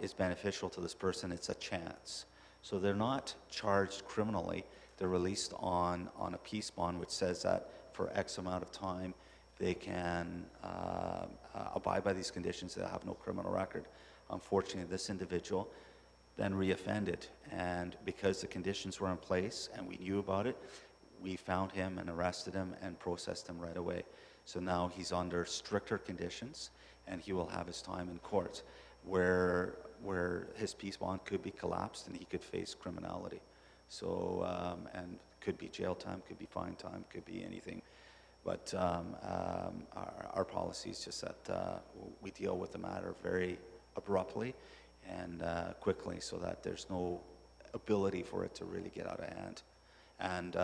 is beneficial to this person, it's a chance. So they're not charged criminally. They're released on a peace bond, which says that for X amount of time, they can abide by these conditions. They'll have no criminal record. Unfortunately, this individual then reoffended, and because the conditions were in place and we knew about it, we found him and arrested him and processed him right away. So now he's under stricter conditions, and he will have his time in court, where his peace bond could be collapsed and he could face criminality. So, and could be jail time, could be fine time, could be anything. But our policy is just that we deal with the matter very abruptly and quickly, so that there's no ability for it to really get out of hand. And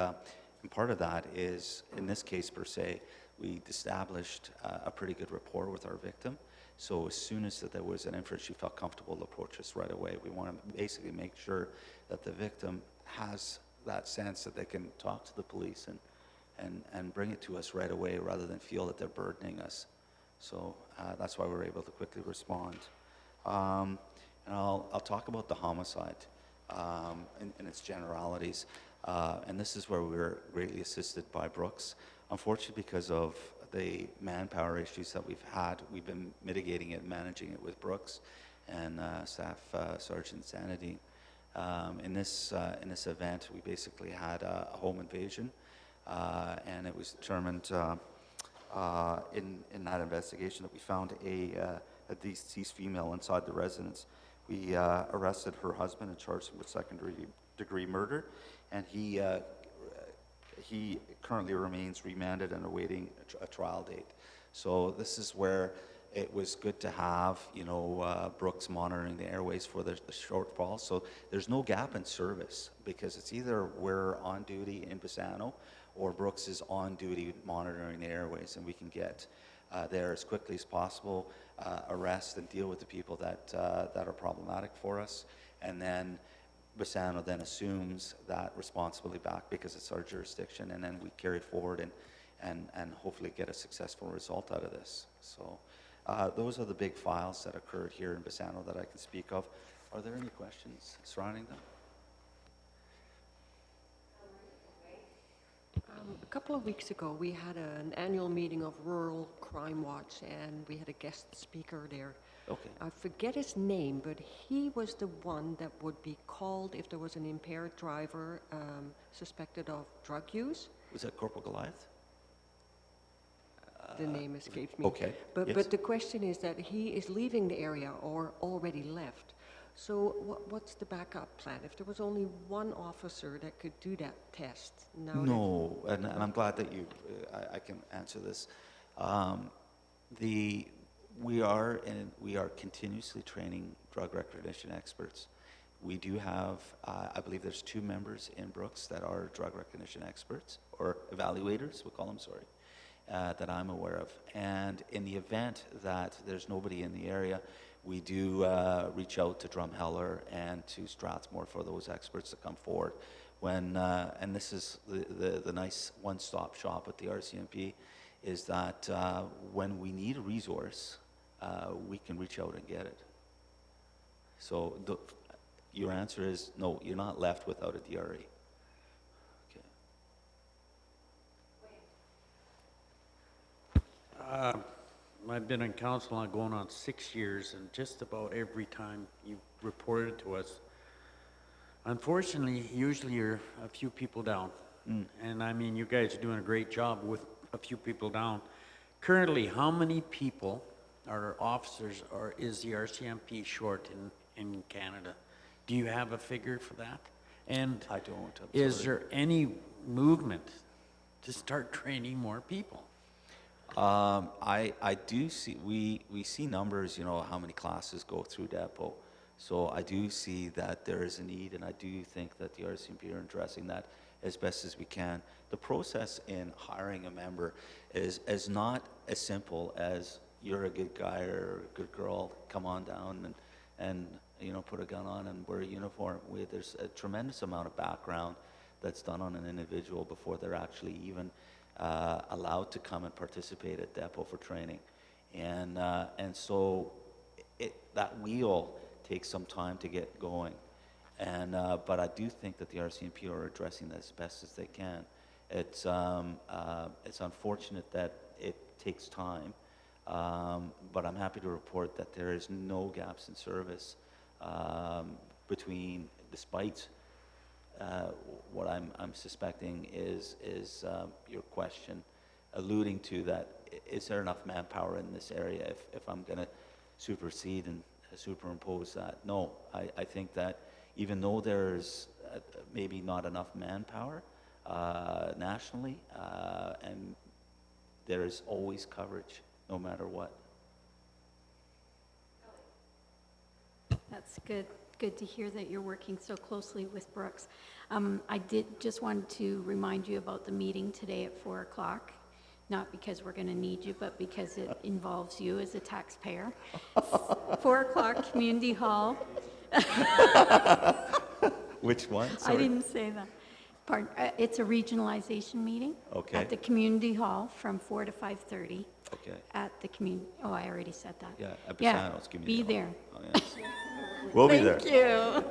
part of that is, in this case per se, we established a pretty good rapport with our victim. So as soon as that there was an inference, she felt comfortable to approach us right away. We want to basically make sure that the victim has that sense that they can talk to the police and bring it to us right away, rather than feel that they're burdening us. So that's why we're able to quickly respond. And I'll talk about the homicide in its generalities. And this is where we were greatly assisted by Brooks. Unfortunately, because of the manpower issues that we've had, we've been mitigating it, managing it with Brooks and Staff Sergeant Sanity. In this event, we basically had a home invasion, and it was determined in that investigation that we found a deceased female inside the residence. We arrested her husband and charged him with second-degree murder, and he currently remains remanded and awaiting a trial date. So this is where it was good to have, Brooks monitoring the airways for the shortfall. So there's no gap in service, because it's either we're on duty in Bassano or Brooks is on duty monitoring the airways, and we can get there as quickly as possible, arrest and deal with the people that are problematic for us, and then Bassano then assumes that responsibility back because it's our jurisdiction, and then we carry forward and hopefully get a successful result out of this. So those are the big files that occurred here in Bassano that I can speak of. Are there any questions surrounding them? A couple of weeks ago, we had an annual meeting of Rural Crime Watch, and we had a guest speaker there. Okay. I forget his name, but he was the one that would be called if there was an impaired driver suspected of drug use. Was that Corporal Goliath? The name escapes me. Okay. But, Yes. but the question is that he is leaving the area or already left. So what's the backup plan? If there was only one officer that could do that test now? No, and I'm glad that you, I can answer this. We are continuously training drug recognition experts. We do have, I believe there's 2 members in Brooks that are drug recognition experts, or evaluators, we'll call them, sorry, that I'm aware of. And in the event that there's nobody in the area, We do reach out to Drumheller and to Strathmore for those experts to come forward. When, and this is the nice one-stop shop at the RCMP, is that when we need a resource, we can reach out and get it. So your answer is no, you're not left without a DRE. I've been on council now going on 6 years, and just about every time you reported to us, unfortunately, usually you're a few people down. And I mean, you guys are doing a great job with a few people down. Currently, how many people or officers is the RCMP short in Canada? Do you have a figure for that? And I don't. Is there any movement to start training more people? I do see, we see numbers, you know, how many classes go through Depot. So I do see that there is a need, and I do think that the RCMP are addressing that as best as we can. The process in hiring a member is not as simple as you're a good guy or a good girl, come on down and you know, put a gun on and wear a uniform. There's a tremendous amount of background that's done on an individual before they're actually even allowed to come and participate at Depot for training. And so that wheel takes some time to get going. And, but I do think that the RCMP are addressing that as best as they can. It's unfortunate that it takes time, but I'm happy to report that there is no gaps in service despite what I'm suspecting is your question alluding to that, is there enough manpower in this area if I'm going to supersede and superimpose that? No, I think that even though there's maybe not enough manpower nationally, and there is always coverage no matter what. That's good. Good to hear that you're working so closely with Brooks. I did just want to remind you about the meeting today at 4 o'clock. Not because we're going to need you, but because it involves you as a taxpayer. 4 o'clock, Community Hall. Which one? I didn't say that. Pardon. It's a regionalization meeting. Okay. At the Community Hall from 4 to 5:30. Okay. At the community. Oh, I already said that. Yeah, at Yeah, Bassano's Community be Hall. there. Oh, yes. We'll be there. Thank you.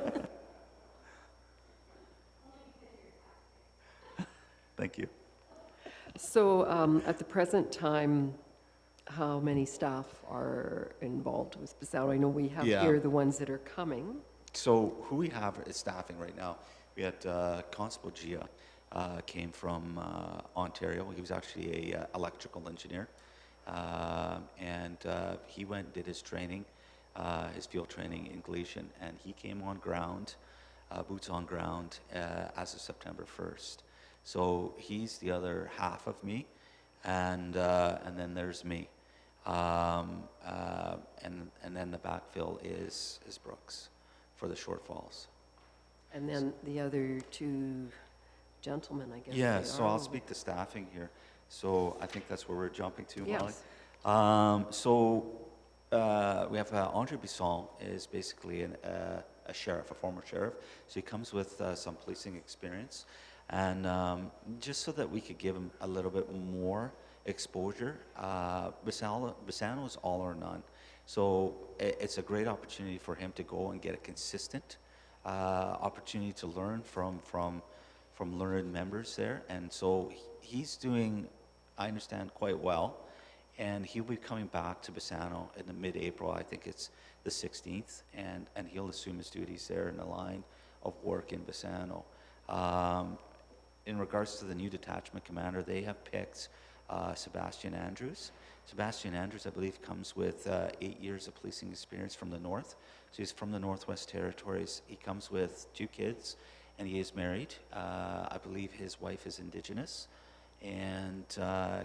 Thank you. So at the present time, how many staff are involved with Bassano? I know we have Yeah. here the ones that are coming. So who we have is staffing right now. We had Constable Gia came from Ontario. He was actually a electrical engineer, and he went and did his training, his field training in Gleason, and he came on ground, boots on ground, as of September 1st. So he's the other half of me, and then there's me, and then the backfill is Brooks for the shortfalls. And then the other two gentlemen, I guess. Yeah, they so are. I'll speak to staffing here. So I think that's where we're jumping to, Molly. Yes. We have Andre Bisson is basically a sheriff, a former sheriff. So he comes with some policing experience. And just so that we could give him a little bit more exposure, Bassano is all or none. So it's a great opportunity for him to go and get a consistent opportunity to learn from learned members there. And so he's doing, I understand, quite well. And he'll be coming back to Bassano in the mid-April. I think it's the 16th. And he'll assume his duties there in the line of work in Bassano. In regards to the new detachment commander, they have picked Sebastian Andrews. Sebastian Andrews, I believe, comes with 8 years of policing experience from the north. So he's from the Northwest Territories. He comes with 2 kids, and he is married. I believe his wife is Indigenous, and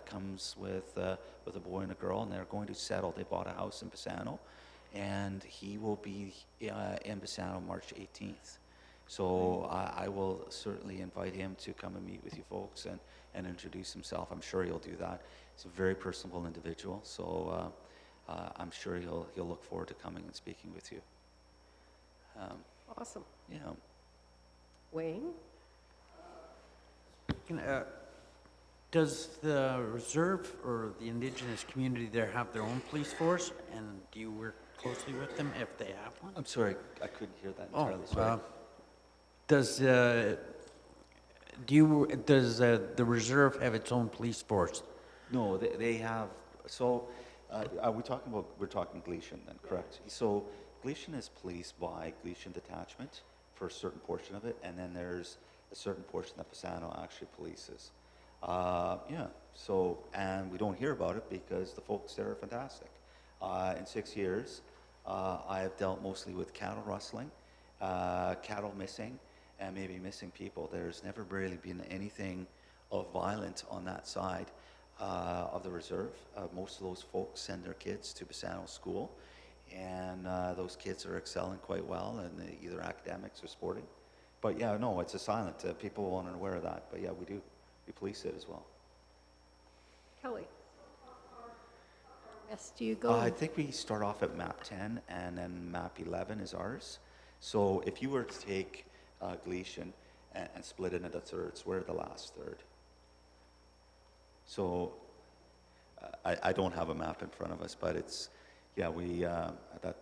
comes with a boy and a girl, and they're going to settle. They bought a house in Bassano, and he will be in Bassano March 18th. So I will certainly invite him to come and meet with you folks and introduce himself. I'm sure he'll do that. He's a very personable individual. So I'm sure he'll look forward to coming and speaking with you. Awesome. Yeah. Wayne? Does the reserve or the indigenous community there have their own police force, and do you work closely with them if they have one? I'm sorry, I couldn't hear that entirely. Sorry. Does the reserve have its own police force? No, they have, so, are we talking about, we're talking Gleason then, correct? So Gleason is policed by Gleason Detachment for a certain portion of it, and then there's a certain portion that Pisano actually polices. Yeah, so, and we don't hear about it because the folks there are fantastic. In 6 years, I have dealt mostly with cattle rustling, cattle missing, and maybe missing people. There's never really been anything of violence on that side of the reserve. Most of those folks send their kids to Pisano School, and those kids are excelling quite well in either academics or sporting. But yeah, no, it's a silent. People aren't aware of that, but yeah, we do. We police it as well. Kelly? Yes, do you go? I think we start off at map 10, and then map 11 is ours. So if you were to take Gleason and split it into thirds, we're the last third. So I don't have a map in front of us, but it's, yeah,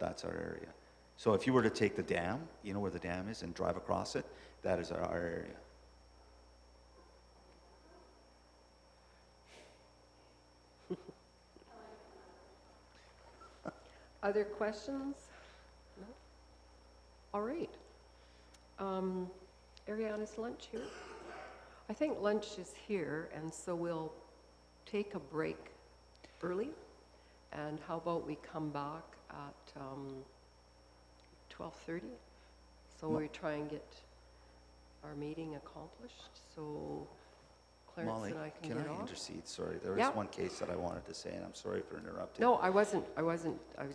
that's our area. So if you were to take the dam, you know where the dam is, and drive across it, that is our area. Other questions? No? All right. Ariana's lunch here? I think lunch is here, and so we'll take a break early. And how about we come back at 12:30? So we try and get our meeting accomplished, so Clarence Molly, and I can can get I off. intercede? Sorry, there Yeah. was one case that I wanted to say, and I'm sorry for interrupting. No, I wasn't. I was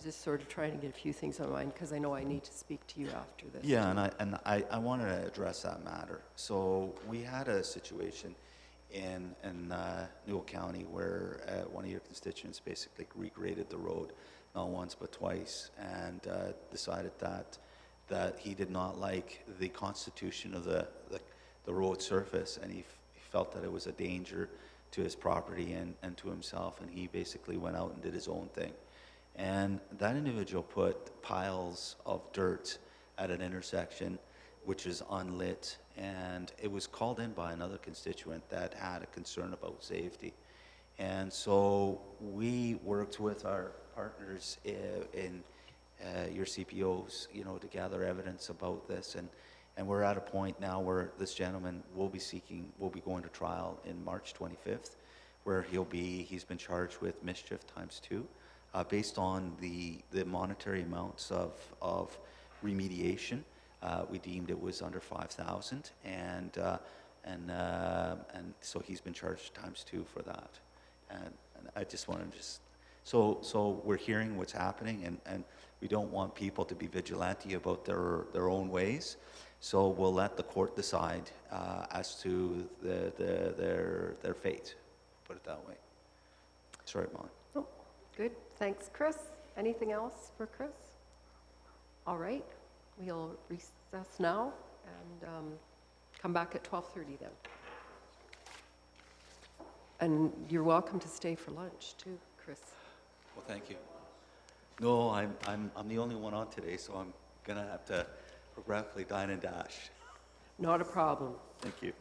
just sort of trying to get a few things on mind because I know I need to speak to you after this. Yeah, and I wanted to address that matter. So we had a situation in Newell County where one of your constituents basically regraded the road, not once but twice, and decided that he did not like the constitution of the road surface, and he felt that it was a danger to his property and to himself, and he basically went out and did his own thing. And that individual put piles of dirt at an intersection which is unlit, and it was called in by another constituent that had a concern about safety. And so we worked with our partners in your CPOs, you know, to gather evidence about this, and we're at a point now where this gentleman will be going to trial in March 25th, where he's been charged with mischief ×2, based on the monetary amounts of remediation. We deemed it was under 5,000, and so he's been charged ×2 for that. And I just want to so we're hearing what's happening, and we don't want people to be vigilante about their own ways. So we'll let the court decide as to their fate, put it that way. Sorry, Molly. Oh, good. Thanks, Chris. Anything else for Chris? All right. We'll recess now and come back at 12:30 then. And you're welcome to stay for lunch too, Chris. Well, thank you. No, I'm the only one on today, so I'm gonna have to regretfully dine and dash. Not a problem. Thank you.